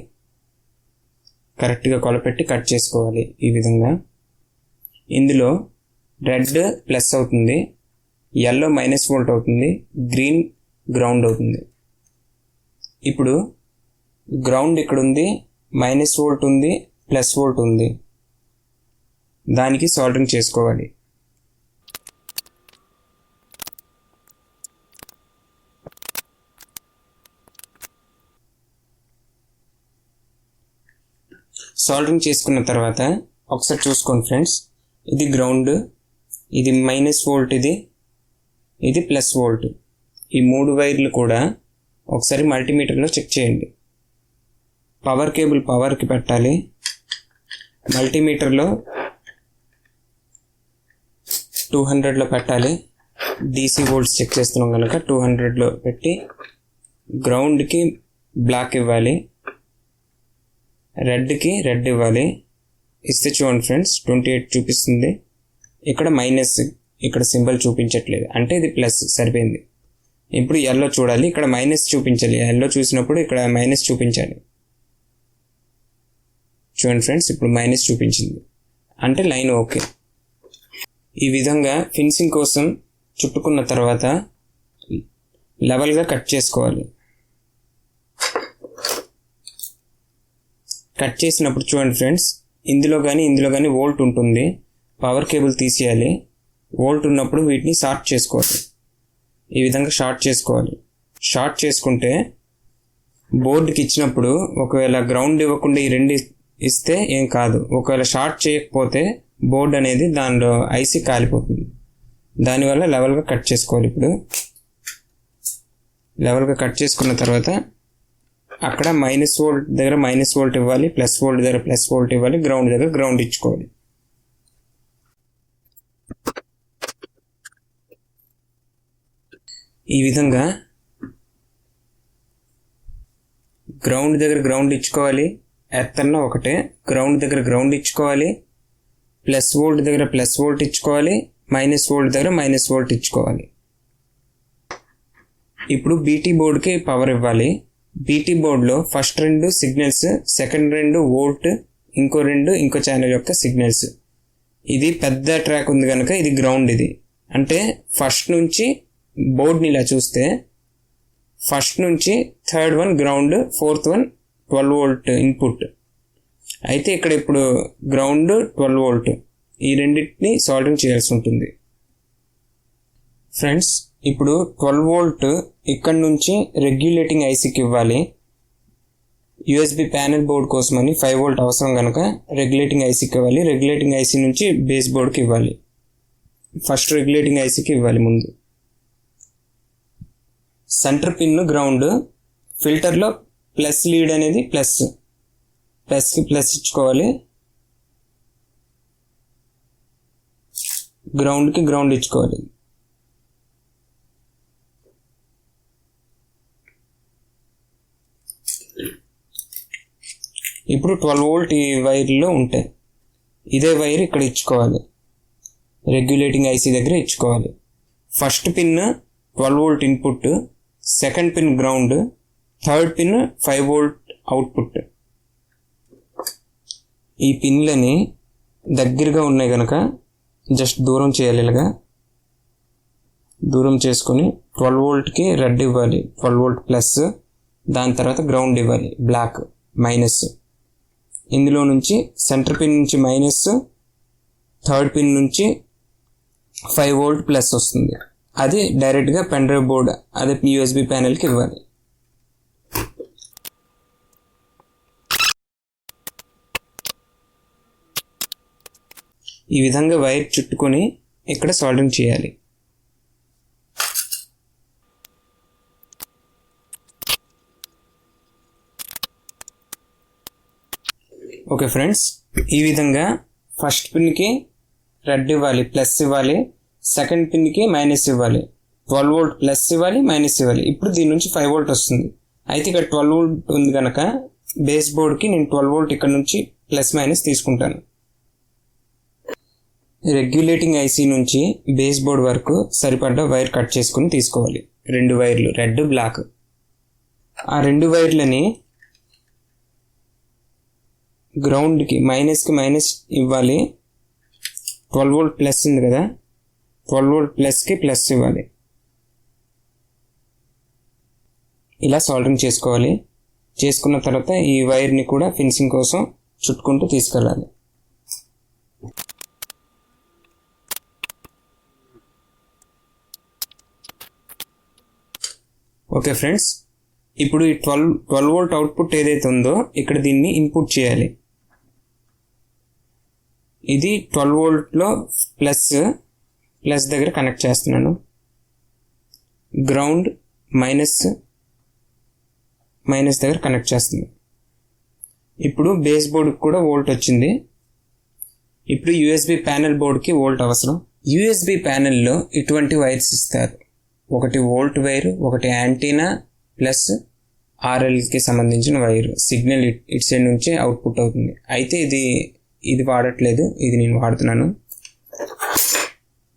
కరెక్ట్గా కొలపెట్టి కట్ చేసుకోవాలి. ఈ విధంగా ఇందులో రెడ్ ప్లస్ అవుతుంది, ఎల్లో మైనస్ వోల్ట్ అవుతుంది, గ్రీన్ గ్రౌండ్ అవుతుంది. ఇప్పుడు గ్రౌండ్ ఇక్కడ ఉంది, మైనస్ వోల్ట్ ఉంది, ప్లస్ వోల్ట్ ఉంది. దానికి సాల్డరింగ్ చేసుకోవాలి. సాల్డరింగ్ చేసుకున్న తర్వాత ఒకసారి చూసుకోండి ఫ్రెండ్స్. ఇది గ్రౌండ్, ఇది మైనస్ వోల్ట్, ఇది ప్లస్ వోల్ట్. ఈ 3 వైర్లు కూడా ఒకసారి మల్టీమీటర్లో చెక్ చేయండి. పవర్ కేబుల్ పవర్కి పెట్టాలి. మల్టీమీటర్లో 200లో పెట్టాలి. డీసీ వోల్ట్స్ చెక్ చేస్తున్నాం కనుక 200లో పెట్టి గ్రౌండ్కి బ్లాక్ ఇవ్వాలి, రెడ్కి రెడ్ ఇవ్వాలి. ఇస్తే చూడండి ఫ్రెండ్స్ 28 చూపిస్తుంది. ఇక్కడ మైనస్, ఇక్కడ సింబల్ చూపించట్లేదు, అంటే ఇది ప్లస్. సరిపోయింది. ఇప్పుడు ఎల్లో చూడాలి, ఇక్కడ మైనస్ చూపించాలి. ఎల్లో చూసినప్పుడు ఇక్కడ మైనస్ చూపించాలి. చూడండి ఫ్రెండ్స్, ఇప్పుడు మైనస్ చూపించింది, అంటే లైన్ ఓకే. ఈ విధంగా ఫినిషింగ్ కోసం చుట్టుకున్న తర్వాత లెవెల్గా కట్ చేసుకోవాలి. కట్ చేసినప్పుడు చూడండి ఫ్రెండ్స్, ఇందులో కానీ వోల్ట్ ఉంటుంది. పవర్ కేబుల్ తీసేయాలి. వోల్ట్ ఉన్నప్పుడు వీటిని షార్ట్ చేసుకోవాలి. ఈ విధంగా షార్ట్ చేసుకోవాలి. షార్ట్ చేసుకుంటే బోర్డుకి ఇచ్చినప్పుడు ఒకవేళ గ్రౌండ్ ఇవ్వకుండా ఈ 2 ఇస్తే ఏం కాదు. ఒకవేళ షార్ట్ చేయకపోతే బోర్డ్ అనేది దానిలో ఐసీ కాలిపోతుంది. దానివల్ల లెవెల్గా కట్ చేసుకోవాలి. ఇప్పుడు లెవెల్గా కట్ చేసుకున్న తర్వాత అక్కడ మైనస్ వోల్ట్ దగ్గర మైనస్ వోల్ట్ ఇవ్వాలి, ప్లస్ వోల్ట్ దగ్గర ప్లస్ వోల్ట్ ఇవ్వాలి, గ్రౌండ్ దగ్గర గ్రౌండ్ ఇచ్చుకోవాలి. ఈ విధంగా గ్రౌండ్ దగ్గర గ్రౌండ్ ఇచ్చుకోవాలి. ఎర్త్ అన్న ఒకటే, గ్రౌండ్ దగ్గర గ్రౌండ్ ఇచ్చుకోవాలి, ప్లస్ వోల్ట్ దగ్గర ప్లస్ వోల్ట్ ఇచ్చుకోవాలి, మైనస్ వోల్ట్ దగ్గర మైనస్ వోల్ట్ ఇచ్చుకోవాలి. ఇప్పుడు బీటీ బోర్డ్కి పవర్ ఇవ్వాలి. బీటీ బోర్డ్లో ఫస్ట్ 2 సిగ్నల్స్, సెకండ్ 2 వోల్ట్, ఇంకో 2 ఇంకో ఛానల్ యొక్క సిగ్నల్స్. ఇది పెద్ద ట్రాక్ ఉంది కనుక ఇది గ్రౌండ్. ఇది అంటే ఫస్ట్ నుంచి బోర్డ్ని ఇలా చూస్తే ఫస్ట్ నుంచి third 1 ground, fourth 1 12 volt input. అయితే ఇక్కడ ఇప్పుడు గ్రౌండ్ 12 వోల్ట్, ఈ రెండింటిని సాల్డరింగ్ చేయాల్సి ఉంటుంది. ఫ్రెండ్స్, ఇప్పుడు 12 వోల్ట్ ఇక్కడ నుంచి రెగ్యులేటింగ్ ఐసీకి ఇవ్వాలి. యూఎస్బి ప్యానెల్ బోర్డ్ కోసమని 5 వోల్ట్ అవసరం కనుక రెగ్యులేటింగ్ ఐసీకి ఇవ్వాలి. రెగ్యులేటింగ్ ఐసీ నుంచి బేస్ బోర్డ్కి ఇవ్వాలి. ఫస్ట్ రెగ్యులేటింగ్ ఐసీకి ఇవ్వాలి ముందు. సెంటర్ పిన్ గ్రౌండ్, ఫిల్టర్లో ప్లస్ లీడ్ అనేది ప్లస్కి ప్లస్ ఇచ్చుకోవాలి, గ్రౌండ్కి గ్రౌండ్ ఇచ్చుకోవాలి. ఇప్పుడు 12 వోల్ట్ ఈ వైర్లో ఉంటాయి. ఇదే వైర్ ఇక్కడ ఇచ్చుకోవాలి, రెగ్యులేటింగ్ ఐసీ దగ్గర ఇచ్చుకోవాలి. First pin 12 volt input, second pin ground, third pin 5 volt output. ఈ పిన్లని దగ్గరగా ఉన్నాయి కనుక జస్ట్ దూరం చేయాలి. ఇలాగా దూరం చేసుకొని 12 వోల్ట్కి రెడ్ ఇవ్వాలి, 12 వోల్ట్ ప్లస్, దాని తర్వాత గ్రౌండ్ ఇవ్వాలి బ్లాక్ మైనస్. ఇందులో నుంచి సెంటర్ పిన్ నుంచి మైనస్, థర్డ్ పిన్ నుంచి 5 వోల్ట్ ప్లస్ వస్తుంది. అది డైరెక్ట్గా పెన్ డ్రైవ్ బోర్డ్ అదే యూఎస్బి ప్యానెల్కి ఇవ్వాలి. ఈ విధంగా వైర్ చుట్టుకొని ఇక్కడ సాల్డరింగ్ చేయాలి. ఓకే ఫ్రెండ్స్, ఈ విధంగా ఫస్ట్ పిన్కి రెడ్ ఇవ్వాలి, ప్లస్ ఇవ్వాలి, సెకండ్ పిన్కి మైనస్ ఇవ్వాలి, 12 వోల్ట్ ప్లస్ ఇవ్వాలి, మైనస్ ఇవ్వాలి. ఇప్పుడు దీని నుంచి 5 వోల్ట్ వస్తుంది. అయితే ఇక్కడ 12 వోల్ట్ ఉంది కనుక బేస్ బోర్డ్కి నేను 12 వోల్ట్ ఇక్కడ నుంచి ప్లస్ మైనస్ తీసుకుంటాను. రెగ్యులేటింగ్ ఐసీ నుంచి బేస్ బోర్డ్ వరకు సరిపడ్డ వైర్ కట్ చేసుకుని తీసుకోవాలి. 2 వైర్లు రెడ్ బ్లాక్. ఆ 2 వైర్లని గ్రౌండ్కి మైనస్కి మైనస్ ఇవ్వాలి. 12 వోల్ట్ ప్లస్ ఉంది కదా, 12 వోల్ట్ ప్లస్కి ప్లస్ ఇవ్వాలి. ఇలా సాల్డరింగ్ చేసుకోవాలి. చేసుకున్న తర్వాత ఈ వైర్ని కూడా ఫినిషింగ్ కోసం చుట్టుకుంటూ తీసుకెళ్ళాలి. ఓకే ఫ్రెండ్స్, ఇప్పుడు ఈ 12 వోల్ట్ అవుట్పుట్ ఏదైతే ఉందో ఇక్కడ దీన్ని ఇన్పుట్ చేయాలి. ఇది 12 వోల్ట్లో ప్లస్ దగ్గర కనెక్ట్ చేస్తున్నాను. గ్రౌండ్ మైనస్ దగ్గర కనెక్ట్ చేస్తున్నాను. ఇప్పుడు బేస్ బోర్డ్కి కూడా వోల్ట్ వచ్చింది. ఇప్పుడు యూఎస్బి ప్యానెల్ బోర్డ్కి వోల్ట్ అవసరం. యూఎస్బి ప్యానెల్లో ఇటువంటి వైర్స్ ఇస్తారు. ఒకటి వోల్ట్ వైర్, ఒకటి యాంటీనా ప్లస్ ఆర్ఎల్కి సంబంధించిన వైర్. సిగ్నల్ ఇటు సైడ్ నుంచే అవుట్పుట్ అవుతుంది. అయితే ఇది వాడట్లేదు, ఇది నేను వాడుతున్నాను.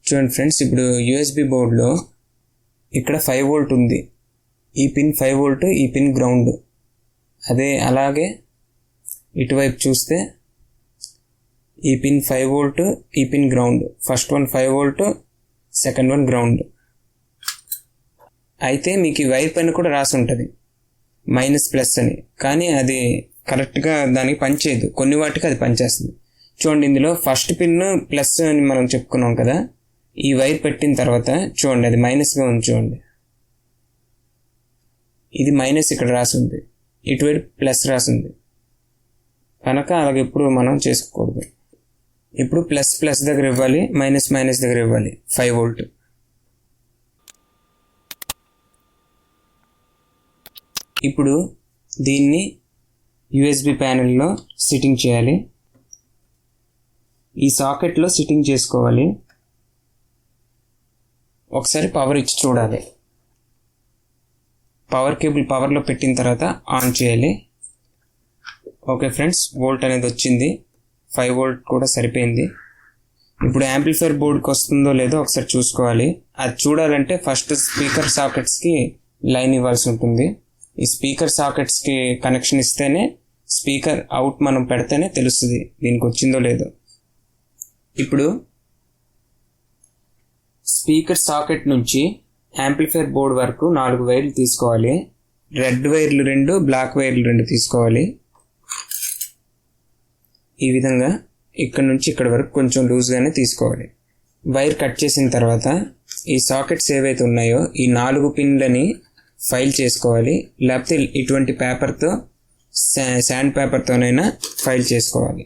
చూడండి ఫ్రెండ్స్, ఇప్పుడు యూఎస్బి బోర్డులో ఇక్కడ 5 వోల్ట్ ఉంది. ఈ పిన్ 5 వోల్ట్, ఈ పిన్ గ్రౌండ్. అలాగే ఇటువైపు చూస్తే ఈ పిన్ 5 వోల్ట్, ఈ pin ground. First one 5 volt, second one ground. అయితే మీకు ఈ వైర్ పైన కూడా రాసి ఉంటుంది మైనస్ ప్లస్ అని, కానీ అది కరెక్ట్గా దానికి పనిచేయదు. కొన్ని వాటికి అది పనిచేస్తుంది. చూడండి, ఇందులో ఫస్ట్ పిన్ ప్లస్ అని మనం చెప్పుకున్నాం కదా, ఈ వైర్ పెట్టిన తర్వాత చూడండి అది మైనస్గా ఉంది. చూడండి, ఇది మైనస్ ఇక్కడ రాసింది, ఇటువైపు ప్లస్ రాసింది కనుక అలాగే ఎప్పుడు మనం చేసుకోకూడదు. ఇప్పుడు ప్లస్ దగ్గర ఇవ్వాలి, మైనస్ దగ్గర ఇవ్వాలి 5 వోల్ట్. ఇప్పుడు దీన్ని యూఎస్బి ప్యానెల్లో సిట్టింగ్ చేయాలి. ఈ సాకెట్లో సిట్టింగ్ చేసుకోవాలి. ఒకసారి పవర్ ఇచ్చి చూడాలి. పవర్ కేబుల్ పవర్లో పెట్టిన తర్వాత ఆన్ చేయాలి. ఓకే ఫ్రెండ్స్, వోల్ట్ అనేది వచ్చింది. 5 వోల్ట్ కూడా సరిపోయింది. ఇప్పుడు యాంప్లిఫైర్ బోర్డ్కి వస్తుందో లేదో ఒకసారి చూసుకోవాలి. అది చూడాలంటే ఫస్ట్ స్పీకర్ సాకెట్స్కి లైన్ ఇవ్వాల్సి ఉంటుంది. ఈ స్పీకర్ సాకెట్స్కి కనెక్షన్ ఇస్తేనే స్పీకర్ అవుట్ మనం పెడితేనే తెలుస్తుంది దీనికి వచ్చిందో లేదో. ఇప్పుడు స్పీకర్ సాకెట్ నుంచి యాంప్లిఫైర్ బోర్డ్ వరకు 4 వైర్లు తీసుకోవాలి. రెడ్ వైర్లు 2, బ్లాక్ వైర్లు 2 తీసుకోవాలి. ఈ విధంగా ఇక్కడ నుంచి ఇక్కడ వరకు కొంచెం లూజ్గానే తీసుకోవాలి. వైర్ కట్ చేసిన తర్వాత ఈ సాకెట్స్ ఏవైతే ఉన్నాయో ఈ 4 పిన్లని ఫైల్ చేసుకోవాలి. లేకపోతే ఇటువంటి పేపర్తో, శాండ్ పేపర్తోనైనా ఫైల్ చేసుకోవాలి.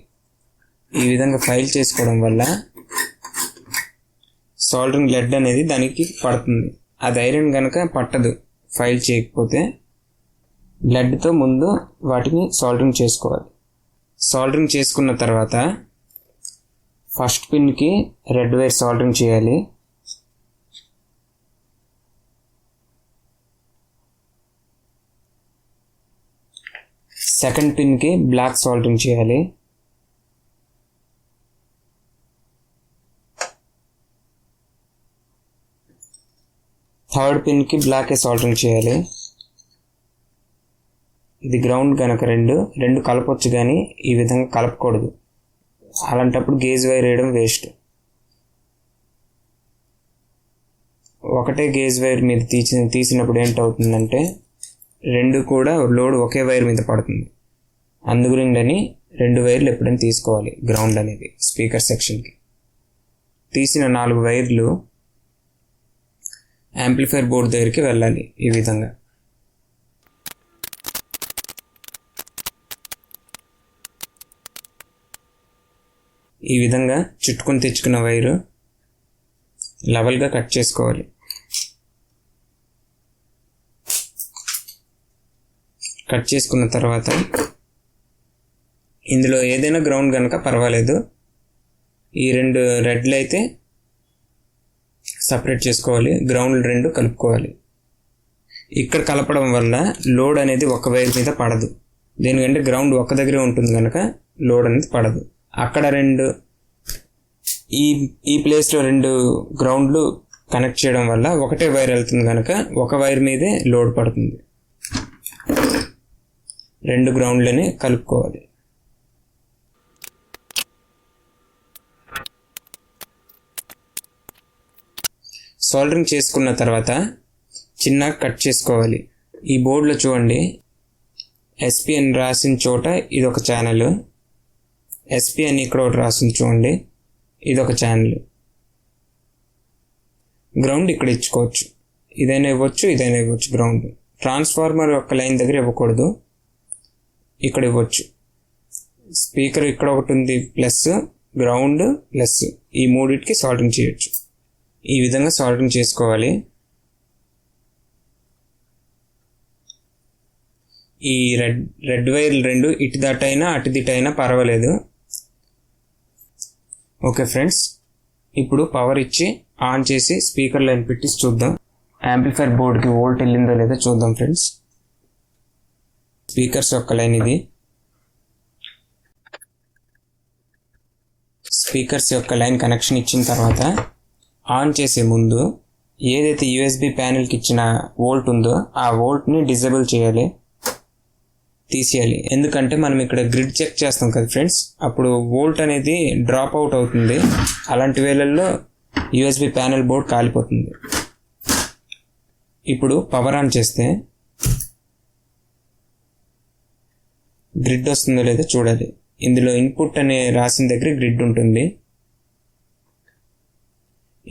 ఈ విధంగా ఫైల్ చేసుకోవడం వల్ల సాల్డరింగ్ లెడ్ అనేది దానికి పడుతుంది. అది ఐరన్ కనుక పట్టదు ఫైల్ చేయకపోతే. లెడ్తో ముందు వాటిని సాల్డరింగ్ చేసుకోవాలి. సాల్డరింగ్ చేసుకున్న తర్వాత ఫస్ట్ పిన్కి రెడ్ వైర్ సాల్డరింగ్ చేయాలి. సెకండ్ పిన్కి బ్లాక్ సాల్డరింగ్ చేయాలి. థర్డ్ పిన్కి బ్లాకే సాల్డరింగ్ చేయాలి. ఇది గ్రౌండ్ కనుక రెండు కలపొచ్చు, కానీ ఈ విధంగా కలపకూడదు. అలాంటప్పుడు గేజ్ వైర్ వేయడం వేస్ట్. ఒకటే గేజ్ వైర్ మీద తీసినప్పుడు ఏంటవుతుందంటే రెండు కూడా లోడ్ ఒకే వైర్ మీద పడుతుంది. అందుగురిండని 2 వైర్లు ఎప్పుడైనా తీసుకోవాలి. గ్రౌండ్ అనేది స్పీకర్ సెక్షన్కి తీసిన 4 వైర్లు యాంప్లిఫైర్ బోర్డ్ దగ్గరికి వెళ్ళాలి. ఈ విధంగా చుట్టుకొని తెచ్చుకున్న వైరు లెవెల్గా కట్ చేసుకోవాలి. కట్ చేసుకున్న తర్వాత ఇందులో ఏదైనా గ్రౌండ్ కనుక పర్వాలేదు. ఈ 2 రెడ్లు అయితే సపరేట్ చేసుకోవాలి, గ్రౌండ్ 2 కలుపుకోవాలి. ఇక్కడ కలపడం వల్ల లోడ్ అనేది ఒక వైర్ మీద పడదు. దేనికంటే గ్రౌండ్ ఒక దగ్గరే ఉంటుంది కనుక లోడ్ అనేది పడదు. అక్కడ ఈ ప్లేస్లో 2 గ్రౌండ్లు కనెక్ట్ చేయడం వల్ల ఒకటే వైర్ వెళ్తుంది కనుక ఒక వైర్ మీదే లోడ్ పడుతుంది. 2 గ్రౌండ్లని కలుపుకోవాలి. సోల్డరింగ్ చేసుకున్న తర్వాత చిన్న కట్ చేసుకోవాలి. ఈ బోర్డులో చూడండి, ఎస్పీ అని రాసిన చోట ఇదొక ఛానల్, ఎస్పీ అని ఇక్కడ ఒకటి రాసింది చూడండి, ఇదొక ఛానల్. గ్రౌండ్ ఇక్కడ ఇచ్చుకోవచ్చు, ఇదైనా ఇవ్వచ్చు గ్రౌండ్. ట్రాన్స్ఫార్మర్ యొక్క లైన్ దగ్గర ఇవ్వకూడదు, ఇక్కడ ఇవ్వచ్చు. స్పీకర్ ఇక్కడ ఒకటి ఉంది, ప్లస్ గ్రౌండ్ ప్లస్, ఈ మూడింటికి సాల్డరింగ్ చేయొచ్చు. ఈ విధంగా సాల్డరింగ్ చేసుకోవాలి. ఈ రెడ్ వైర్లు 2 ఇటు దటైనా అటు దిటైనా పర్వాలేదు. ఓకే ఫ్రెండ్స్, ఇప్పుడు పవర్ ఇచ్చి ఆన్ చేసి స్పీకర్ లైన్ పెట్టి చూద్దాం. యాంప్లిఫైర్ బోర్డ్కి వోల్ట్ వెళ్ళిందో లేదో చూద్దాం ఫ్రెండ్స్. స్పీకర్స్ యొక్క లైన్ ఇది. స్పీకర్స్ యొక్క లైన్ కనెక్షన్ ఇచ్చిన తర్వాత ఆన్ చేసే ముందు ఏదైతే యూఎస్బి ప్యానెల్కి ఇచ్చిన వోల్ట్ ఉందో ఆ వోల్ట్ని డిజేబుల్ చేయాలి, తీసేయాలి. ఎందుకంటే మనం ఇక్కడ గ్రిడ్ చెక్ చేస్తాం కదా ఫ్రెండ్స్, అప్పుడు వోల్ట్ అనేది డ్రాప్ అవుట్ అవుతుంది. అలాంటి వేళల్లో యూఎస్బి ప్యానెల్ బోర్డ్ కాలిపోతుంది. ఇప్పుడు పవర్ ఆన్ చేస్తే గ్రిడ్ వస్తుందో లేదో చూడాలి. ఇందులో ఇన్పుట్ అనే రాసిన దగ్గర గ్రిడ్ ఉంటుంది.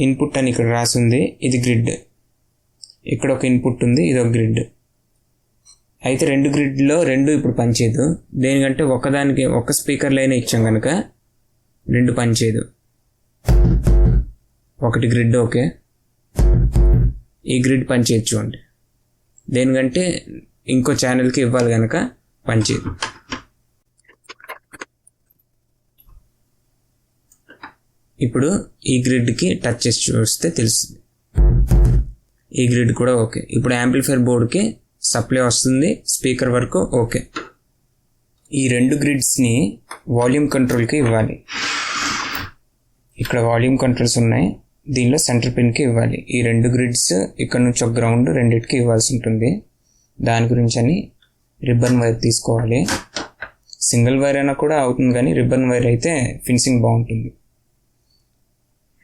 ఇన్పుట్ అని ఇక్కడ రాసింది, ఇది గ్రిడ్. ఇక్కడ ఒక ఇన్పుట్ ఉంది, ఇది ఒక గ్రిడ్. అయితే 2 గ్రిడ్లో 2 ఇప్పుడు పనిచేయదు. దేనికంటే ఒకదానికి ఒక స్పీకర్ లైన్ ఇచ్చాం కనుక 2 పనిచేయదు. ఒకటి గ్రిడ్ ఓకే, ఈ గ్రిడ్ పనిచేయచ్చు అండి. దేనికంటే ఇంకో ఛానల్కి ఇవ్వాలి కనుక పనిచేయదు. ఇప్పుడు ఈ గ్రిడ్కి టచ్ చేసి చూస్తే తెలుస్తుంది, ఈ గ్రిడ్ కూడా ఓకే. ఇప్పుడు యాంప్లిఫైర్ బోర్డ్కి సప్లై వస్తుంది, స్పీకర్ వరకు ఓకే. ఈ 2 గ్రిడ్స్ని వాల్యూమ్ కంట్రోల్కి ఇవ్వాలి. ఇక్కడ వాల్యూమ్ కంట్రోల్స్ ఉన్నాయి, దీనిలో సెంటర్ పిన్కి ఇవ్వాలి. ఈ 2 గ్రిడ్స్ ఇక్కడ నుంచి ఒక గ్రౌండ్ రెండింటికి ఇవ్వాల్సి ఉంటుంది. దాని గురించి అని రిబ్బన్ వైర్ తీసుకోవాలి. సింగిల్ వైర్ అయినా కూడా అవుతుంది, కానీ రిబ్బన్ వైర్ అయితే ఫినిషింగ్ బాగుంటుంది.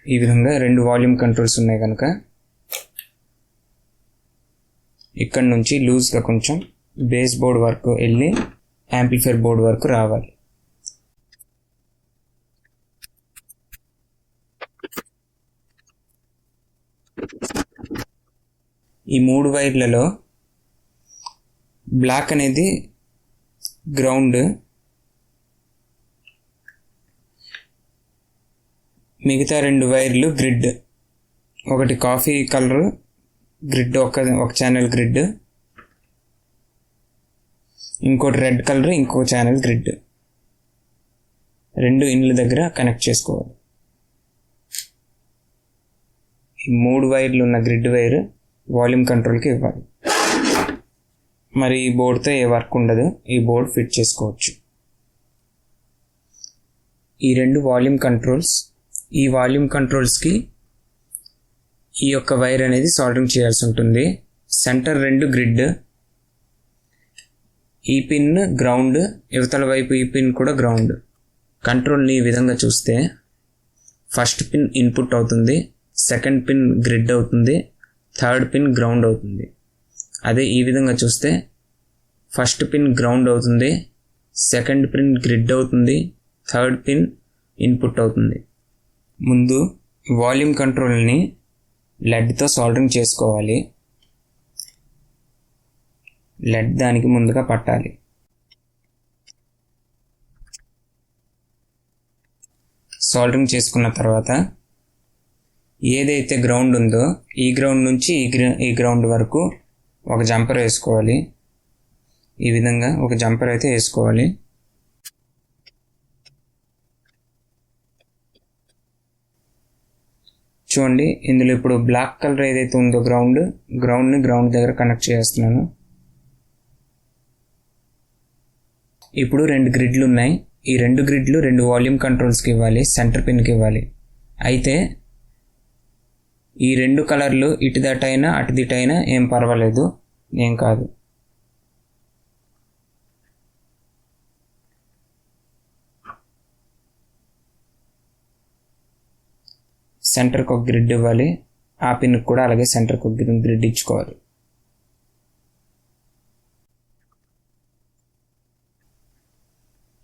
ఈ విధంగా 2 వాల్యూమ్ కంట్రోల్స్ ఉన్నాయి కనుక ఇక్కడ నుంచి లూజ్గా కొంచెం బేస్ బోర్డ్ వరకు వెళ్ళి యాంప్లిఫైర్ బోర్డ్ వరకు రావాలి. ఈ 3 వైర్లలో బ్లాక్ అనేది గ్రౌండ్, మిగతా 2 వైర్లు గ్రిడ్. ఒకటి కాఫీ కలర్ గ్రిడ్, ఒక ఛానల్ గ్రిడ్, ఇంకోటి రెడ్ కలర్ ఇంకో ఛానల్ గ్రిడ్. 2 ఇన్ల దగ్గర కనెక్ట్ చేసుకోవాలి. ఈ 3 వైర్లు ఉన్న గ్రిడ్ వైర్ వాల్యూమ్ కంట్రోల్కి ఇవ్వాలి. మరి ఈ బోర్డ్తో ఏ వర్క్ ఉండదు, ఈ బోర్డ్ ఫిట్ చేసుకోవచ్చు. ఈ 2 వాల్యూమ్ కంట్రోల్స్, ఈ వాల్యూమ్ కంట్రోల్స్కి ఈ యొక్క వైర్ అనేది సాల్డరింగ్ చేయాల్సి ఉంటుంది. సెంటర్ 2 గ్రిడ్, ఈ పిన్ గ్రౌండ్, యువతల వైపు ఈ పిన్ కూడా గ్రౌండ్. కంట్రోల్ని ఈ విధంగా చూస్తే ఫస్ట్ పిన్ ఇన్పుట్ అవుతుంది, సెకండ్ పిన్ గ్రిడ్ అవుతుంది, థర్డ్ పిన్ గ్రౌండ్ అవుతుంది. అదే ఈ విధంగా చూస్తే ఫస్ట్ పిన్ గ్రౌండ్ అవుతుంది, సెకండ్ పిన్ గ్రిడ్ అవుతుంది, థర్డ్ పిన్ ఇన్పుట్ అవుతుంది. ముందు వాల్యూమ్ కంట్రోల్ని లెడ్తో సాల్డరింగ్ చేసుకోవాలి. లెడ్ దానికి ముందుగా పట్టాలి. సాల్డరింగ్ చేసుకున్న తర్వాత ఏదైతే గ్రౌండ్ ఉందో ఈ గ్రౌండ్ నుంచి ఈ గ్రౌండ్ వరకు ఒక జంపర్ వేసుకోవాలి. ఈ విధంగా ఒక జంపర్ అయితే వేసుకోవాలి. చూడండి, ఇందులో ఇప్పుడు బ్లాక్ కలర్ ఏదైతే ఉందో గ్రౌండ్ని గ్రౌండ్ దగ్గర కనెక్ట్ చేస్తున్నాను. ఇప్పుడు 2 గ్రిడ్లు ఉన్నాయి. ఈ 2 గ్రిడ్లు 2 వాల్యూమ్ కంట్రోల్స్కి ఇవ్వాలి, సెంటర్ పిన్కి ఇవ్వాలి. అయితే ఈ 2 కలర్లు ఇటు దటైనా అటు దిటైనా ఏం పర్వాలేదు, ఏం కాదు. సెంటర్కి ఒక గ్రిడ్ ఇవ్వాలి, ఆ పిన్కి కూడా అలాగే సెంటర్కి ఒక గ్రిడ్ ఇచ్చుకోవాలి.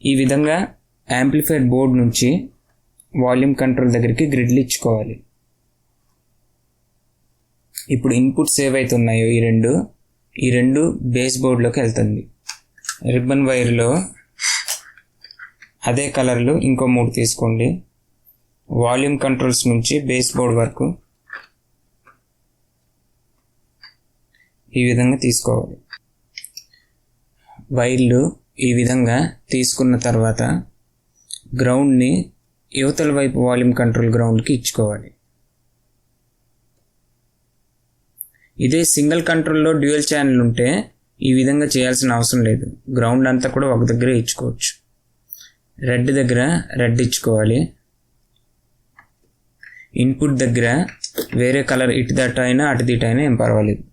ఈ విధంగా యాంప్లిఫైర్ బోర్డ్ నుంచి వాల్యూమ్ కంట్రోల్ దగ్గరికి గ్రిడ్లు ఇచ్చుకోవాలి. ఇప్పుడు ఇన్పుట్స్ ఏవైతే ఉన్నాయో ఈ రెండు బేస్ బోర్డ్లోకి వెళ్తుంది. రిబ్బన్ వైర్లో అదే కలర్లు ఇంకో 3 తీసుకోండి. వాల్యూమ్ కంట్రోల్స్ నుంచి బేస్ బోర్డ్ వరకు ఈ విధంగా తీసుకోవాలి. వైర్లు ఈ విధంగా తీసుకున్న తర్వాత గ్రౌండ్ని యువతల వైపు వాల్యూమ్ కంట్రోల్ గ్రౌండ్కి ఇచ్చుకోవాలి. ఇదే సింగిల్ కంట్రోల్లో డ్యూయల్ ఛానల్ ఉంటే ఈ విధంగా చేయాల్సిన అవసరం లేదు. గ్రౌండ్ అంతా కూడా ఒక దగ్గరే ఇచ్చుకోవచ్చు. రెడ్ దగ్గర రెడ్ ఇచ్చుకోవాలి. ఇన్పుట్ దగ్గర వేరే కలర్ ఇటు దట్ అయినా అటు దిట అయినా ఏం పర్వాలేదు.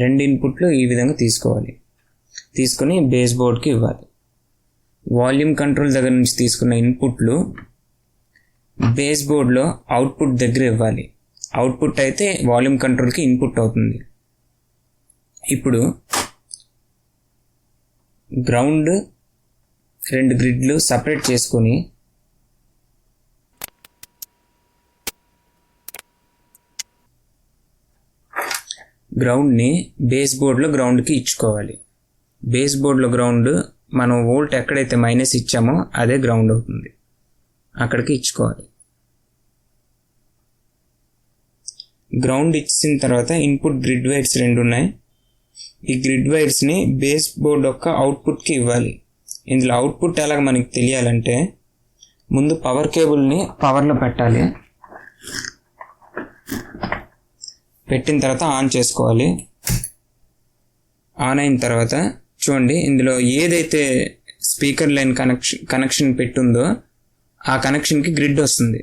2 ఇన్పుట్లు ఈ విధంగా తీసుకోవాలి. తీసుకొని బేస్ బోర్డ్కి ఇవ్వాలి. వాల్యూమ్ కంట్రోల్ దగ్గర నుంచి తీసుకున్న ఇన్పుట్లు బేస్ బోర్డ్లో అవుట్పుట్ దగ్గర ఇవ్వాలి. అవుట్పుట్ అయితే వాల్యూమ్ కంట్రోల్కి ఇన్పుట్ అవుతుంది. ఇప్పుడు గ్రౌండ్ 2 గ్రిడ్లు సపరేట్ చేసుకొని గ్రౌండ్ని బేస్ బోర్డ్లో గ్రౌండ్కి ఇచ్చుకోవాలి. బేస్ బోర్డ్లో గ్రౌండ్ మనం వోల్ట్ ఎక్కడైతే మైనస్ ఇచ్చామో అదే గ్రౌండ్ అవుతుంది, అక్కడికి ఇచ్చుకోవాలి. గ్రౌండ్ ఇచ్చిన తర్వాత ఇన్పుట్ గ్రిడ్ వైర్స్ 2 ఉన్నాయి. ఈ గ్రిడ్ వైర్స్ని బేస్ బోర్డ్ యొక్క అవుట్పుట్కి ఇవ్వాలి. ఇందులో అవుట్పుట్ ఎలాగ మనకి తెలియాలంటే ముందు పవర్ కేబుల్ని పవర్లో పెట్టాలి. పెట్టిన తర్వాత ఆన్ చేసుకోవాలి. ఆన్ అయిన తర్వాత చూడండి, ఇందులో ఏదైతే స్పీకర్ లైన్ కనెక్షన్ పెట్టుందో ఆ కనెక్షన్కి గ్రిడ్ వస్తుంది.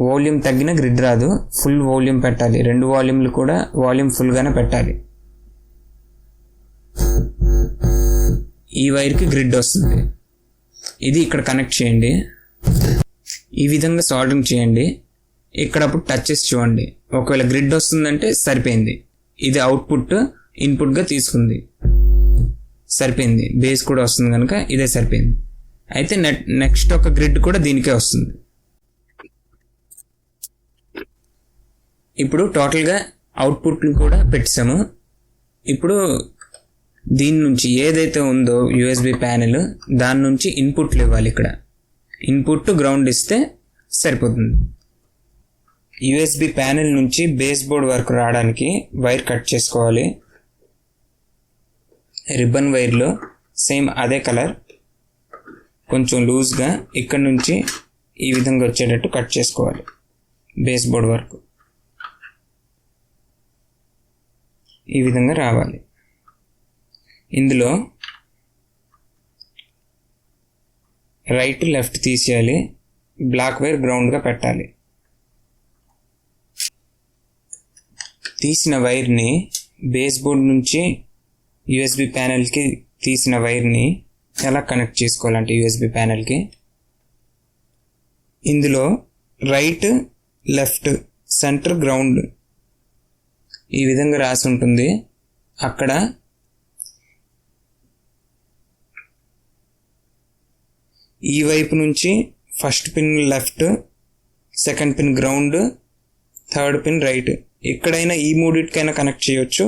వాల్యూమ్ తగ్గిన గ్రిడ్ రాదు, ఫుల్ వాల్యూమ్ పెట్టాలి. 2 వాల్యూమ్లు కూడా వాల్యూమ్ ఫుల్గానే పెట్టాలి. ఈ వైర్కి గ్రిడ్ వస్తుంది. ఇది ఇక్కడ కనెక్ట్ చేయండి. ఈ విధంగా సాల్డరింగ్ చేయండి. ఇక్కడ అప్పుడు టచ్ చేసి చూడండి. ఒకవేళ గ్రిడ్ వస్తుందంటే సరిపోయింది. ఇది అవుట్పుట్ ఇన్పుట్గా తీసుకుంది, సరిపోయింది. బేస్ కూడా వస్తుంది కనుక ఇదే సరిపోయింది. అయితే నెక్స్ట్ ఒక గ్రిడ్ కూడా దీనికే వస్తుంది. ఇప్పుడు టోటల్గా అవుట్పుట్ని కూడా పెట్టాము. ఇప్పుడు దీని నుంచి ఏదైతే ఉందో యూఎస్బి ప్యానెల్, దాని నుంచి ఇన్పుట్లు ఇవ్వాలి. ఇక్కడ ఇన్పుట్ గ్రౌండ్ ఇస్తే సరిపోతుంది. యూఎస్బి ప్యానెల్ నుంచి బేస్ బోర్డ్ వరకు రావడానికి వైర్ కట్ చేసుకోవాలి. రిబ్బన్ వైర్లో సేమ్ అదే కలర్, కొంచెం లూజ్గా ఇక్కడ నుంచి ఈ విధంగా వచ్చేటట్టు కట్ చేసుకోవాలి. బేస్ బోర్డ్ వరకు ఈ విధంగా రావాలి. ఇందులో రైట్ లెఫ్ట్ తీసేయాలి. బ్లాక్ వైర్ గ్రౌండ్గా పెట్టాలి. తీసిన వైర్ని బేస్ బోర్డ్ నుంచి యూఎస్బి ప్యానెల్కి తీసిన వైర్ని ఎలా కనెక్ట్ చేసుకోవాలంటే యూఎస్బి ప్యానెల్కి ఇందులో రైట్, లెఫ్ట్, సెంటర్, గ్రౌండ్ ఈ విధంగా రాసి ఉంటుంది. అక్కడ ఈ వైపు నుంచి first pin left, second pin ground, third pin right. ఎక్కడైనా ఈ మూడిటికైనా కనెక్ట్ చేయొచ్చు,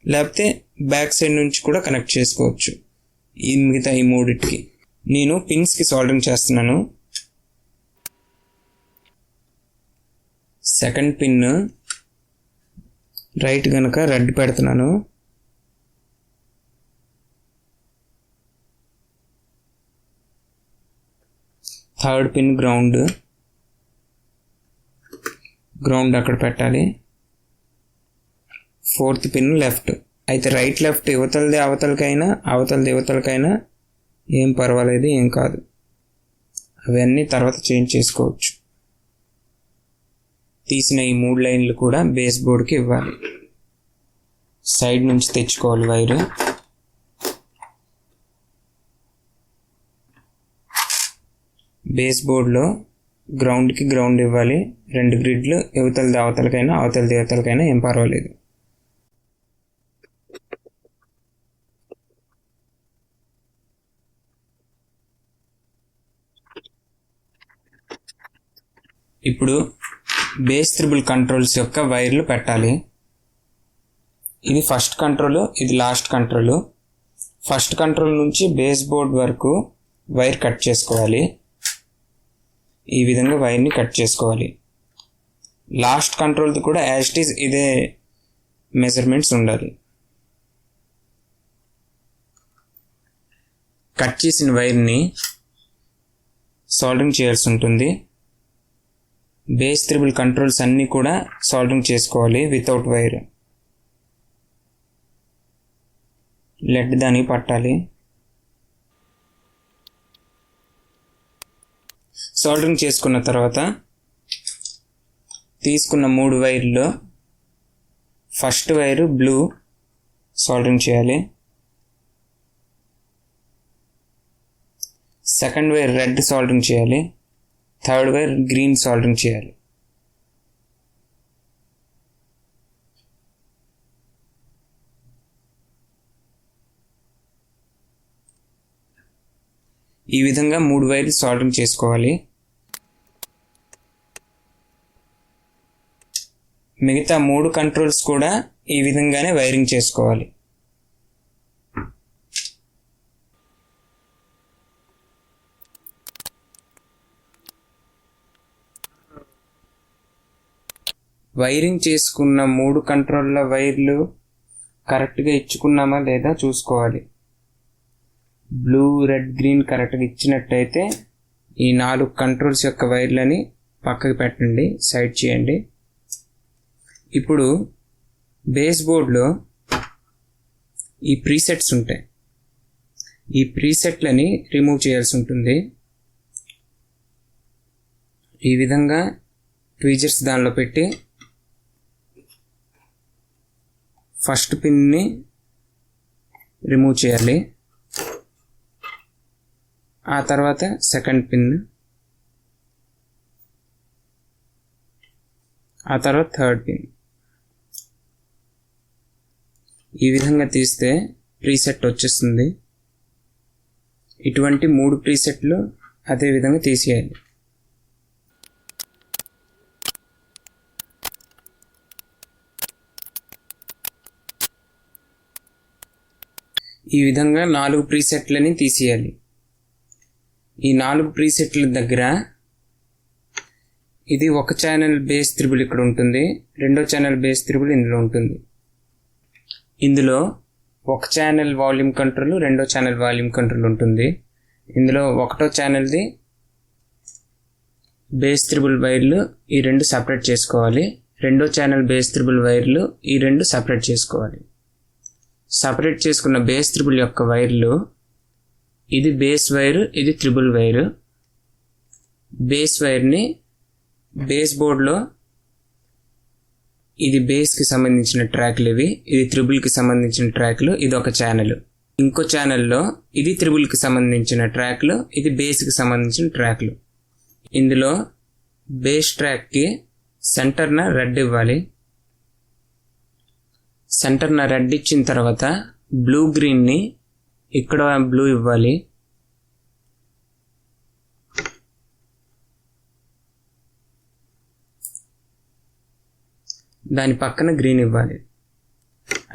లేకపోతే బ్యాక్ సైడ్ నుంచి కూడా కనెక్ట్ చేసుకోవచ్చు. ఈ మిగతా ఈ మూడిటికి నేను పిన్స్కి సాల్డరింగ్ చేస్తున్నాను. సెకండ్ పిన్ రైట్ కనుక రెడ్ పెడుతున్నాను. థర్డ్ పిన్ గ్రౌండ్ అక్కడ పెట్టాలి. Fourth pin left. అయితే రైట్ లెఫ్ట్ యువతలది అవతలకైనా ఏం పర్వాలేదు, ఏం కాదు. అవన్నీ తర్వాత చేంజ్ చేసుకోవచ్చు. తీసిన ఈ 3 లైన్లు కూడా బేస్ బోర్డ్కి ఇవ్వాలి. సైడ్ నుంచి తెచ్చుకోవాలి వైరు. బేస్ బోర్డ్లో గ్రౌండ్కి గ్రౌండ్ ఇవ్వాలి. 2 గ్రిడ్లు యువతలది అవతలకైనా ఏం పర్వాలేదు. ఇప్పుడు బేస్ త్రిబుల్ కంట్రోల్స్ యొక్క వైర్లు పెట్టాలి. ఇది ఫస్ట్ కంట్రోల్, ఇది లాస్ట్ కంట్రోల్. ఫస్ట్ కంట్రోల్ నుంచి బేస్ బోర్డ్ వరకు వైర్ కట్ చేసుకోవాలి. ఈ విధంగా వైర్ని కట్ చేసుకోవాలి. లాస్ట్ కంట్రోల్ది కూడా యాజ్ ఇట్ ఈజ్ ఇదే మెజర్మెంట్స్ ఉండాలి. కట్ చేసిన వైర్ని సాల్డరింగ్ చేయాల్సి ఉంటుంది. బేస్ త్రిబుల్ కంట్రోల్స్ అన్నీ కూడా సాల్డరింగ్ చేసుకోవాలి వితౌట్ వైర్. లెడ్ దానికి పట్టాలి. సాల్డరింగ్ చేసుకున్న తర్వాత తీసుకున్న 3 వైర్లో ఫస్ట్ వైరు బ్లూ సాల్డరింగ్ చేయాలి. సెకండ్ వైర్ రెడ్ సాల్డరింగ్ చేయాలి. థర్డ్ వైర్ గ్రీన్ సాల్డరింగ్ చేయాలి. ఈ విధంగా 3 వైర్లు సాల్డరింగ్ చేసుకోవాలి. మిగతా 3 కంట్రోల్స్ కూడా ఈ విధంగానే వైరింగ్ చేసుకోవాలి. వైరింగ్ చేసుకున్న 3 కంట్రోల్ల వైర్లు కరెక్ట్గా ఇచ్చుకున్నామా లేదా చూసుకోవాలి. బ్లూ, రెడ్, గ్రీన్ కరెక్ట్గా ఇచ్చినట్టయితే ఈ 4 కంట్రోల్స్ యొక్క వైర్లని పక్కకి పెట్టండి, సైడ్ చేయండి. ఇప్పుడు బేస్ బోర్డ్లో ఈ ప్రీసెట్స్ ఉంటాయి. ఈ ప్రీసెట్లని రిమూవ్ చేయాల్సి ఉంటుంది. ఈ విధంగా ట్వీజర్స్ దానిలో పెట్టి ఫస్ట్ పిన్ని రిమూవ్ చేయాలి. ఆ తర్వాత సెకండ్ పిన్, ఆ తర్వాత థర్డ్ పిన్. ఈ విధంగా తీస్తే ప్రీసెట్ వచ్చేస్తుంది. ఇటువంటి 3 ప్రీసెట్లు అదే విధంగా తీసేయాలి. ఈ విధంగా 4 ప్రీసెట్లని తీసేయాలి. ఈ 4 ప్రీసెట్ల దగ్గర ఇది ఒక ఛానల్ బేస్ త్రిబుల్ ఇక్కడ ఉంటుంది, రెండో ఛానల్ బేస్ త్రిబుల్ ఇందులో ఉంటుంది. ఇందులో ఒక ఛానల్ వాల్యూమ్ కంట్రోల్, రెండో ఛానల్ వాల్యూమ్ కంట్రోల్ ఉంటుంది. ఇందులో ఒకటో ఛానల్ది బేస్ త్రిబుల్ వైర్లు ఈ 2 సపరేట్ చేసుకోవాలి. రెండో ఛానల్ బేస్ త్రిబుల్ వైర్లు ఈ 2 సపరేట్ చేసుకోవాలి. సపరేట్ చేసుకున్న బేస్ త్రిబుల్ యొక్క వైర్లు, ఇది బేస్ వైర్, ఇది త్రిబుల్ వైర్. బేస్ వైర్ని బేస్ బోర్డ్లో, ఇది బేస్కి సంబంధించిన ట్రాక్లు, ఇది త్రిబుల్కి సంబంధించిన ట్రాక్లు, ఇది ఒక ఛానల్. ఇంకో ఛానల్లో ఇది త్రిబుల్కి సంబంధించిన ట్రాక్లు, ఇది బేస్కి సంబంధించిన ట్రాక్లు. ఇందులో బేస్ ట్రాక్కి సెంటర్న రెడ్ ఇవ్వాలి. సెంటర్న రెడ్ ఇచ్చిన తర్వాత బ్లూ గ్రీన్ని ఇక్కడ బ్లూ ఇవ్వాలి. దాని పక్కన గ్రీన్ ఇవ్వాలి.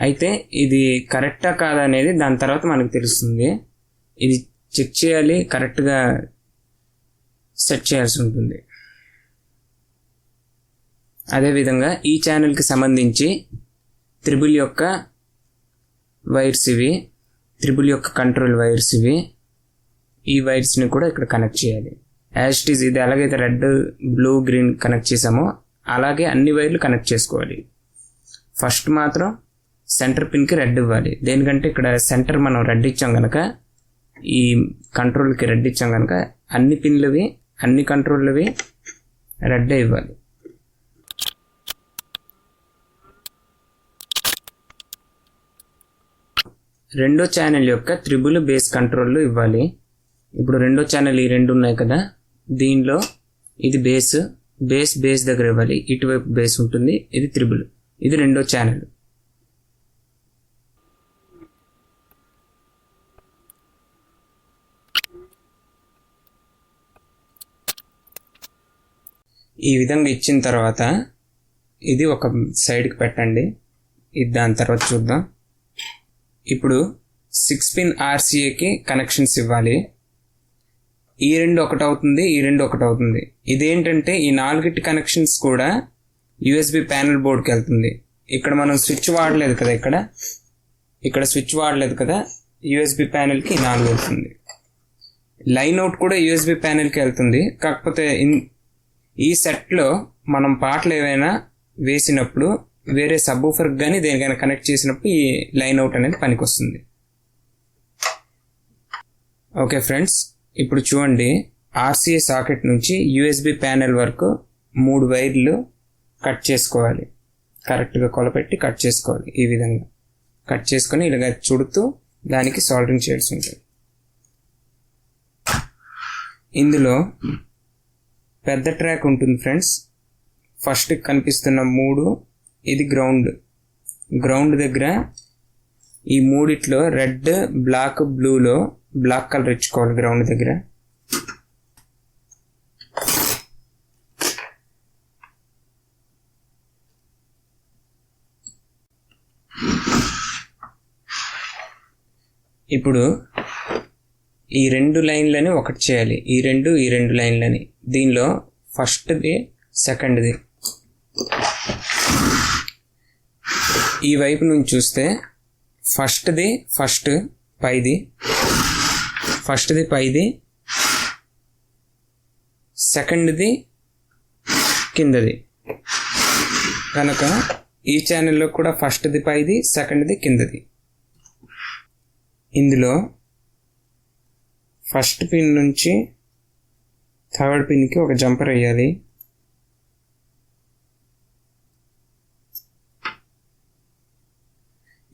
అయితే ఇది కరెక్టా కాదా అనేది దాని తర్వాత మనకు తెలుస్తుంది. ఇది చెక్ చేయాలి, కరెక్ట్గా సెట్ చేయాల్సి ఉంటుంది. అదేవిధంగా ఈ ఛానల్కి సంబంధించి త్రిబుల్ యొక్క వైర్స్ ఇవి, త్రిబుల్ యొక్క కంట్రోల్ వైర్స్ ఇవి. ఈ వైర్స్ని కూడా ఇక్కడ కనెక్ట్ చేయాలి. యాజ్ ఇట్ ఈజ్ ఇది ఎలాగైతే రెడ్ బ్లూ గ్రీన్ కనెక్ట్ చేసామో అలాగే అన్ని వైర్లు కనెక్ట్ చేసుకోవాలి. ఫస్ట్ మాత్రం సెంటర్ పిన్కి రెడ్ ఇవ్వాలి. దేనికంటే ఇక్కడ సెంటర్ మనం రెడ్ ఇచ్చాం కనుక, ఈ కంట్రోల్కి రెడ్ ఇచ్చాం కనుక అన్ని పిన్లవి అన్ని కంట్రోల్వి రెడ్డే ఇవ్వాలి. రెండో ఛానల్ యొక్క త్రిబుల్ బేస్ కంట్రోల్ ఇవ్వాలి. ఇప్పుడు రెండో ఛానల్ ఈ రెండు ఉన్నాయి కదా, దీనిలో ఇది బేస్ దగ్గర ఇవ్వాలి. ఇటువైపు బేస్ ఉంటుంది, ఇది త్రిబుల్, ఇది రెండో ఛానల్. ఈ విధంగా ఇచ్చిన తర్వాత ఇది ఒక సైడ్కి పెట్టండి. ఇది దాని తర్వాత చూద్దాం. ఇప్పుడు 6 పిన్ RCAకి కనెక్షన్స్ ఇవ్వాలి. ఈ రెండు ఒకటి అవుతుంది, ఈ రెండు ఒకటి అవుతుంది. ఇదేంటంటే ఈ 4 కనెక్షన్స్ కూడా USB ప్యానల్ బోర్డ్కి వెళ్తుంది. ఇక్కడ మనం స్విచ్ వాడలేదు కదా, ఇక్కడ స్విచ్ వాడలేదు కదా, USB ప్యానల్కి 4 వెళ్తుంది. లైన్ అవుట్ కూడా USB ప్యానల్కి వెళ్తుంది. కాకపోతే ఈ సెట్లో మనం పాటలు ఏవైనా వేసినప్పుడు వేరే సబ్వూఫర్కి కానీ దేనికైనా కనెక్ట్ చేసినప్పుడు ఈ లైన్ అవుట్ అనేది పనికి వస్తుంది. ఓకే ఫ్రెండ్స్, ఇప్పుడు చూడండి, RCA సాకెట్ నుంచి USB ప్యానెల్ వరకు 3 వైర్లు కట్ చేసుకోవాలి. కరెక్ట్గా కొలపెట్టి కట్ చేసుకోవాలి. ఈ విధంగా కట్ చేసుకొని ఇలాగ చుడుతూ దానికి సాల్డరింగ్ చేయాల్సి ఉంటుంది. ఇందులో పెద్ద ట్రాక్ ఉంటుంది ఫ్రెండ్స్. ఫస్ట్ కనిపిస్తున్న 3, ఇది గ్రౌండ్ దగ్గర ఈ మూడిట్లో రెడ్, బ్లాక్, బ్లూలో బ్లాక్ కలర్ ఇచ్చుకోవాలి గ్రౌండ్ దగ్గర. ఇప్పుడు ఈ 2 లైన్లని ఒకటి చేయాలి. ఈ రెండు లైన్లని, దీనిలో ఫస్ట్ది సెకండ్ది. ఈ వైపు నుంచి చూస్తే ఫస్ట్ది పైది, సెకండ్ది కిందది. కనుక ఈ ఛానల్లో కూడా ఫస్ట్ది పైది, సెకండ్ది కిందది. ఇందులో ఫస్ట్ పిన్ నుంచి థర్డ్ పిన్కి ఒక జంపర్ వేయాలి.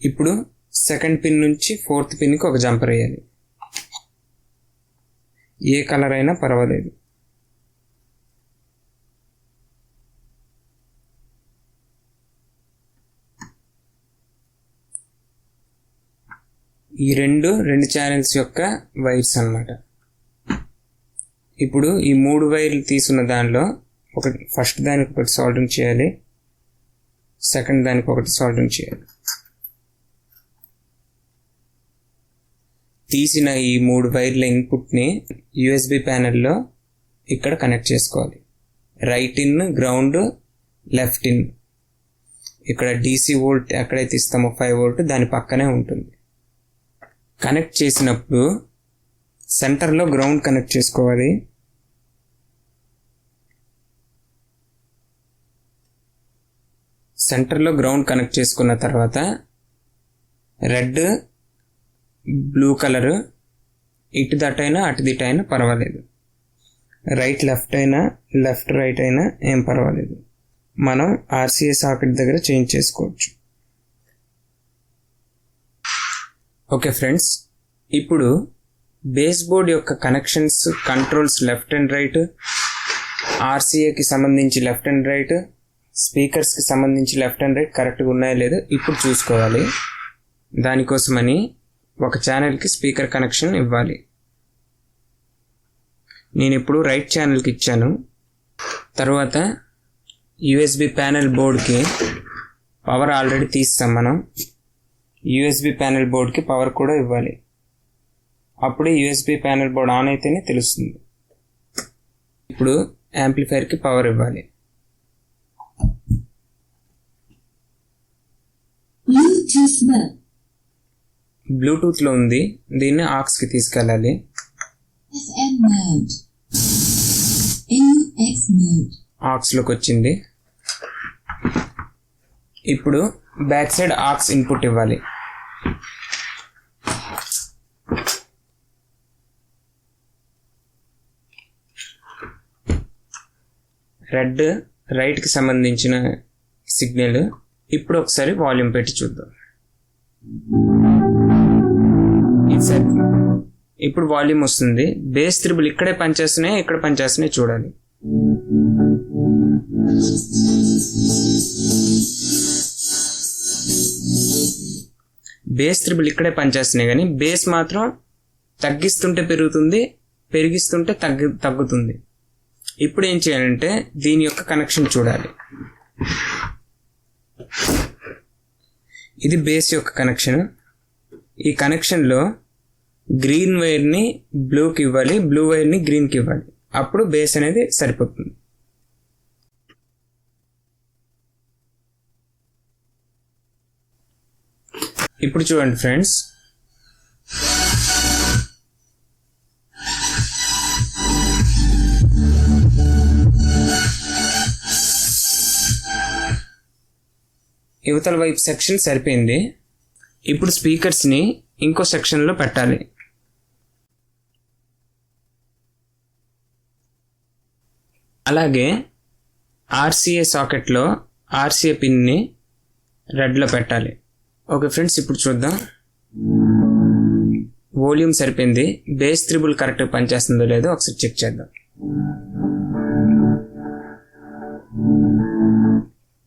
ఇప్పుడు సెకండ్ పిన్ నుంచి ఫోర్త్ పిన్కి ఒక జంపర్ వేయాలి. ఏ కలర్ అయినా పర్వాలేదు. ఈ రెండు ఛానల్స్ యొక్క వైర్స్ అన్నమాట. ఇప్పుడు ఈ 3 వైర్లు తీసుకున్న దానిలో ఫస్ట్ దానికి ఒకటి సాల్డరింగ్ చేయాలి, సెకండ్ దానికి ఒకటి సాల్డరింగ్ చేయాలి. తీసిన ఈ 3 వైర్ల ఇన్పుట్ని USB ప్యానెల్లో ఇక్కడ కనెక్ట్ చేసుకోవాలి. Right in, ground, left in. ఇక్కడ DC వోల్ట్ ఎక్కడైతే ఇస్తామో 5 వోల్ట్ దాని పక్కనే ఉంటుంది. కనెక్ట్ చేసినప్పుడు సెంటర్లో గ్రౌండ్ కనెక్ట్ చేసుకోవాలి. సెంటర్లో గ్రౌండ్ కనెక్ట్ చేసుకున్న తర్వాత రెడ్, బ్లూ కలర్ ఇటు దటైనా అటు దిటైనా పర్వాలేదు. రైట్ లెఫ్ట్ అయినా లెఫ్ట్ రైట్ అయినా ఏం పర్వాలేదు, మనం ఆర్సీఏ సాకెట్ దగ్గర చేంజ్ చేసుకోవచ్చు. ఓకే ఫ్రెండ్స్, ఇప్పుడు బేస్ బోర్డ్ యొక్క connections, controls left and right, ఆర్సీఏకి సంబంధించి లెఫ్ట్ అండ్ రైట్, స్పీకర్స్కి సంబంధించి లెఫ్ట్ అండ్ రైట్ కరెక్ట్గా ఉన్నాయో లేదో ఇప్పుడు చూసుకోవాలి. దానికోసమని ఒక ఛానల్కి స్పీకర్ కనెక్షన్ ఇవ్వాలి. నేను ఇప్పుడు రైట్ ఛానల్కి ఇచ్చాను. తర్వాత యూఎస్బి ప్యానెల్ బోర్డ్కి పవర్ ఆల్రెడీ తీస్తాం మనం. యూఎస్బి ప్యానెల్ బోర్డ్కి పవర్ కూడా ఇవ్వాలి. అప్పుడే యూఎస్బి ప్యానెల్ బోర్డ్ ఆన్ అయితేనే తెలుస్తుంది. ఇప్పుడు యాంప్లిఫైర్కి పవర్ ఇవ్వాలి. బ్లూటూత్లో ఉంది, దీన్ని ఆక్స్కి తీసుకెళ్ళాలి. ఆక్స్లోకి వచ్చింది. ఇప్పుడు బ్యాక్ సైడ్ ఆక్స్ ఇన్పుట్ ఇవ్వాలి. రెడ్ రైట్కి సంబంధించిన సిగ్నల్. ఇప్పుడు ఒకసారి వాల్యూమ్ పెట్టి చూద్దాం. ఇప్పుడు వాల్యూమ్ వస్తుంది. బేస్ త్రిబుల్ ఇక్కడే పనిచేస్తున్నాయి, ఇక్కడ పనిచేస్తున్నాయి చూడాలి. బేస్ త్రిబుల్ ఇక్కడే పనిచేస్తున్నాయి, కానీ బేస్ మాత్రం తగ్గిస్తుంటే పెరుగుతుంది, పెరిగిస్తుంటే తగ్గుతుంది. ఇప్పుడు ఏం చేయాలంటే దీని యొక్క కనెక్షన్ చూడాలి. ఇది బేస్ యొక్క కనెక్షన్. ఈ కనెక్షన్లో గ్రీన్ వైర్ని బ్లూకి ఇవ్వాలి, బ్లూ వైర్ని గ్రీన్కి ఇవ్వాలి. అప్పుడు బేస్ అనేది సరిపోతుంది. ఇప్పుడు చూడండి ఫ్రెండ్స్, యువతల వైపు సెక్షన్ సరిపోయింది. ఇప్పుడు స్పీకర్స్ని ఇంకో సెక్షన్లో పెట్టాలి. అలాగే ఆర్సీఏ సాకెట్లో ఆర్సీఏ పిన్ని రెడ్లో పెట్టాలి. ఓకే ఫ్రెండ్స్, ఇప్పుడు చూద్దాం. వాల్యూమ్ సరిపోయింది. బేస్ త్రిబుల్ కరెక్ట్గా పనిచేస్తుందో లేదో ఒకసారి చెక్ చేద్దాం.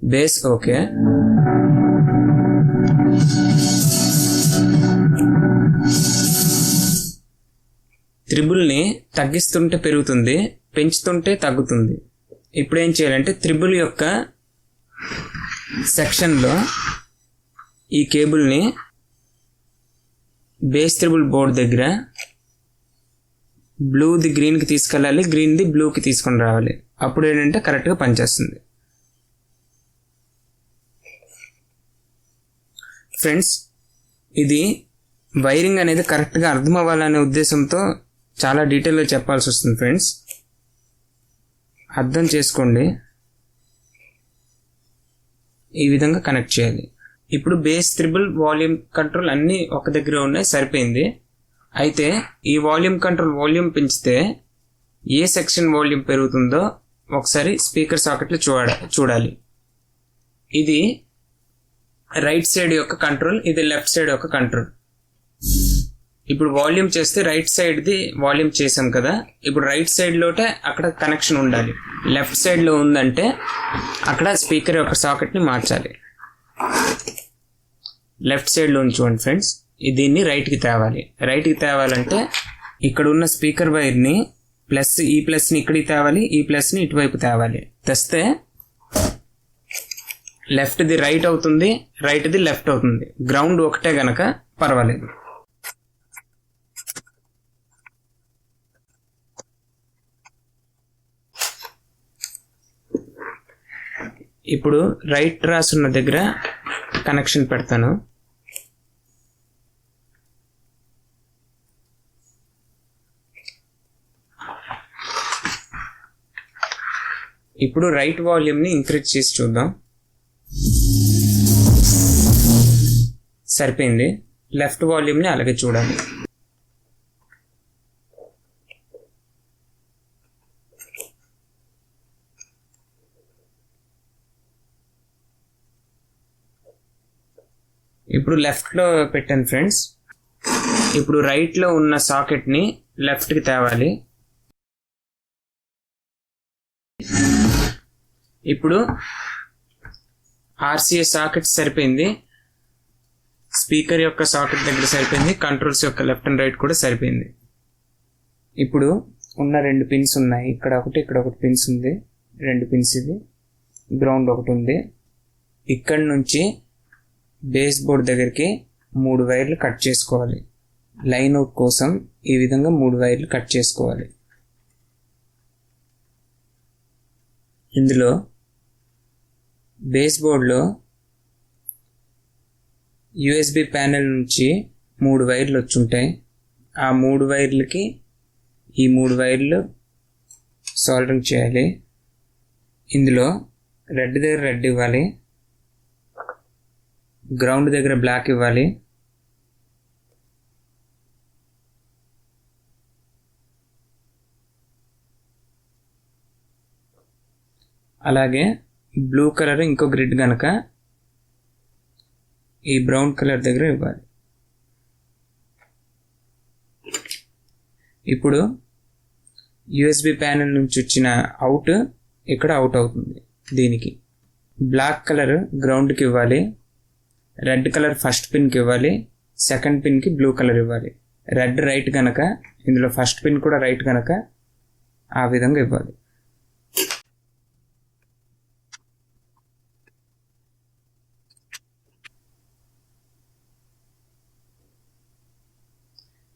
Base okay. త్రిబుల్ని తగ్గిస్తుంటే పెరుగుతుంది, పెంచుతుంటే తగ్గుతుంది. ఇప్పుడు ఏం చేయాలంటే త్రిబుల్ యొక్క సెక్షన్లో ఈ కేబుల్ని బేస్ త్రిబుల్ బోర్డ్ దగ్గర బ్లూది గ్రీన్కి తీసుకెళ్ళాలి, గ్రీన్ది బ్లూకి తీసుకొని రావాలి. అప్పుడు ఏంటంటే కరెక్ట్గా పనిచేస్తుంది. ఫ్రెండ్స్, ఇది వైరింగ్ అనేది కరెక్ట్గా అర్థం అవ్వాలనే ఉద్దేశంతో చాలా డీటెయిల్గా చెప్పాల్సి వస్తుంది. ఫ్రెండ్స్, అర్థం చేసుకోండి. ఈ విధంగా కనెక్ట్ చేయాలి. ఇప్పుడు బేస్ త్రిబుల్ వాల్యూమ్ కంట్రోల్ అన్నీ ఒక దగ్గర ఉన్నాయి, సరిపోయింది. అయితే ఈ వాల్యూమ్ కంట్రోల్ వాల్యూమ్ పెంచితే ఏ సెక్షన్ వాల్యూమ్ పెరుగుతుందో ఒకసారి స్పీకర్ సాకెట్లో చూడాలి. ఇది రైట్ సైడ్ యొక్క కంట్రోల్, ఇది లెఫ్ట్ సైడ్ యొక్క కంట్రోల్. ఇప్పుడు వాల్యూమ్ చేస్తే రైట్ సైడ్ది వాల్యూమ్ చేసాం కదా, ఇప్పుడు రైట్ సైడ్లోటే అక్కడ కనెక్షన్ ఉండాలి. లెఫ్ట్ సైడ్లో ఉందంటే అక్కడ స్పీకర్ యొక్క సాకెట్ని మార్చాలి. లెఫ్ట్ సైడ్లో ఉంచుకోండి ఫ్రెండ్స్. దీన్ని రైట్కి తేవాలి. రైట్కి తేవాలంటే ఇక్కడ ఉన్న స్పీకర్ వైర్ని ఈ ప్లస్ని ఇక్కడికి తేవాలి, ఈ ప్లస్ని ఇటువైపు తేవాలి. తెస్తే లెఫ్ట్ది రైట్ అవుతుంది, రైట్ది లెఫ్ట్ అవుతుంది. గ్రౌండ్ ఒకటే గనక పర్వాలేదు. ఇప్పుడు రైట్ రాసున్న దగ్గర కనెక్షన్ పెడతాను. ఇప్పుడు రైట్ వాల్యూమ్ని ఇంక్రీజ్ చేసి చూద్దాం. సరిపోయింది. లెఫ్ట్ వాల్యూమ్ని అలాగే చూడాలి. ఇప్పుడు లెఫ్ట్లో పెట్టాను ఫ్రెండ్స్. ఇప్పుడు రైట్లో ఉన్న సాకెట్ని లెఫ్ట్కి తేవాలి. ఇప్పుడు RCA సాకెట్ సరిపోయింది, స్పీకర్ యొక్క సాకెట్ దగ్గర సరిపోయింది, కంట్రోల్స్ యొక్క లెఫ్ట్ అండ్ రైట్ కూడా సరిపోయింది. ఇప్పుడు ఉన్న 2 పిన్స్ ఉన్నాయి, ఇక్కడ ఒకటి పిన్స్ ఉంది, 2 పిన్స్. ఇది గ్రౌండ్ ఒకటి ఉంది. ఇక్కడి నుంచి బేస్ బోర్డ్ దగ్గరికి 3 వైర్లు కట్ చేసుకోవాలి. లైన్ అవుట్ కోసం ఈ విధంగా 3 వైర్లు కట్ చేసుకోవాలి. ఇందులో బేస్ బోర్డ్లో USB ప్యానెల్ నుంచి 3 వైర్లు వచ్చుంటాయి. ఆ 3 వైర్లకి ఈ 3 వైర్లు సోల్డరింగ్ చేయాలి. ఇందులో రెడ్ దగ్గర రెడ్ ఇవ్వాలి, గ్రౌండ్ దగ్గర బ్లాక్ ఇవ్వాలి. అలాగే బ్లూ కలర్ ఇంకో గ్రిడ్ కనుక ఈ బ్రౌన్ కలర్ దగ్గర ఇవ్వాలి. ఇప్పుడు USB ప్యానెల్ నుంచి వచ్చిన అవుట్ ఇక్కడ అవుట్ అవుతుంది. దీనికి బ్లాక్ కలర్ గ్రౌండ్కి ఇవ్వాలి, రెడ్ కలర్ ఫస్ట్ పిన్కి ఇవ్వాలి, సెకండ్ పిన్కి బ్లూ కలర్ ఇవ్వాలి. రెడ్ రైట్ కనుక ఇందులో ఫస్ట్ పిన్ కూడా రైట్ కనుక ఆ విధంగా ఇవ్వాలి.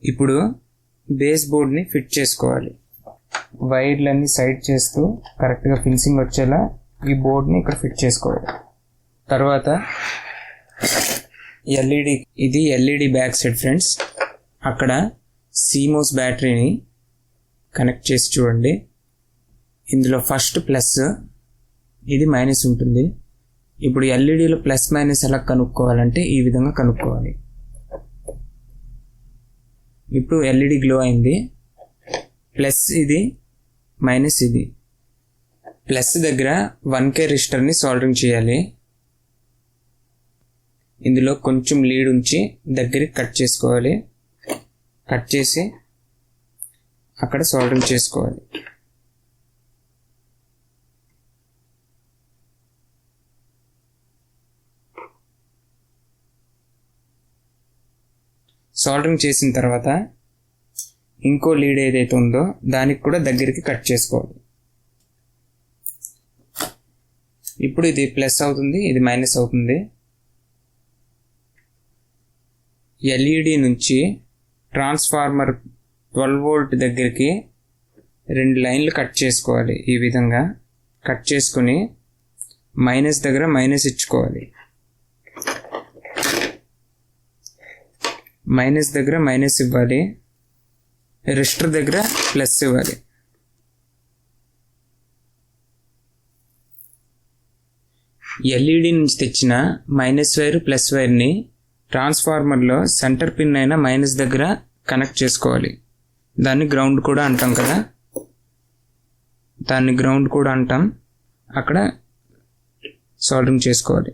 ఇప్పుడు బేస్ బోర్డ్ని ఫిట్ చేసుకోవాలి. వైర్లన్నీ సైడ్ చేస్తూ కరెక్ట్గా ఫినిషింగ్ వచ్చేలా ఈ బోర్డ్ని ఇక్కడ ఫిట్ చేసుకోవాలి. తర్వాత ఇది ఎల్ఈడి బ్యాక్ సైడ్ ఫ్రెండ్స్. అక్కడ CMOS బ్యాటరీని కనెక్ట్ చేసి చూడండి. ఇందులో ఫస్ట్ ప్లస్, ఇది మైనస్ ఉంటుంది. ఇప్పుడు ఎల్ఈడిలో ప్లస్ మైనస్ ఎలా కనుక్కోవాలంటే ఈ విధంగా కనుక్కోవాలి. ఇప్పుడు ఎల్ఈడి గ్లో అయింది. ప్లస్ ఇది, మైనస్ ఇది. ప్లస్ దగ్గర 1K రెసిస్టర్ని సోల్డరింగ్ చేయాలి. ఇందులో కొంచెం లీడ్ ఉంచి దగ్గరికి కట్ చేసుకోవాలి. కట్ చేసి అక్కడ సోల్డరింగ్ చేసుకోవాలి. సోల్డరింగ్ చేసిన తర్వాత ఇంకో లీడ్ ఏదైతే ఉందో దానికి కూడా దగ్గరికి కట్ చేసుకోవాలి. ఇప్పుడు ఇది ప్లస్ అవుతుంది, ఇది మైనస్ అవుతుంది. ఎల్ఈడి నుంచి ట్రాన్స్ఫార్మర్ 12 వోల్ట్ దగ్గరికి 2 లైన్లు కట్ చేసుకోవాలి. ఈ విధంగా కట్ చేసుకుని మైనస్ దగ్గర మైనస్ ఇచ్చుకోవాలి, మైనస్ దగ్గర మైనస్ ఇవ్వాలి, రెసిస్టర్ దగ్గర ప్లస్ ఇవ్వాలి. ఎల్ఈడి నుంచి తెచ్చిన మైనస్ వైర్ ప్లస్ వైర్ని ట్రాన్స్ఫార్మర్లో సెంటర్ పిన్ అయిన మైనస్ దగ్గర కనెక్ట్ చేసుకోవాలి. దాన్ని గ్రౌండ్ కూడా అంటాం కదా, అక్కడ సోల్డరింగ్ చేసుకోవాలి.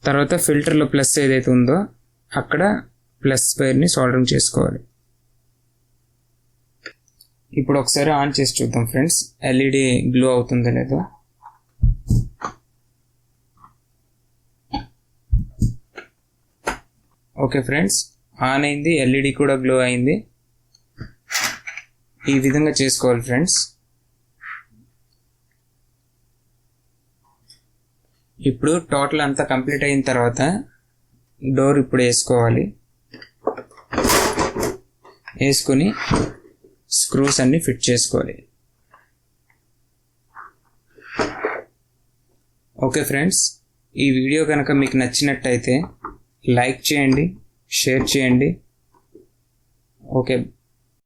తర్వాత ఫిల్టర్లో ప్లస్ ఏదైతే ఉందో అక్కడ ప్లస్ వైర్ని సోల్డరింగ్ చేసుకోవాలి. ఇప్పుడు ఒకసారి ఆన్ చేసి చూద్దాం ఫ్రెండ్స్, ఎల్ఈడి గ్లో అవుతుందో లేదో. ఓకే ఫ్రెండ్స్, ఆన్ అయింది, ఎల్ఈడి కూడా గ్లో అయింది. ఈ విధంగా చేసుకోవాలి ఫ్రెండ్స్. ఇప్పుడు టోటల్ అంతా కంప్లీట్ అయిన తర్వాత డోర్ ఇప్పుడు వేసుకోవాలి. వేసుకొని స్క్రూస్ అన్ని ఫిట్ చేసుకోవాలి. ఓకే ఫ్రెండ్స్, ఈ వీడియో కనుక మీకు నచ్చినట్టయితే లైక్ చేయండి, షేర్ చేయండి. ఓకే.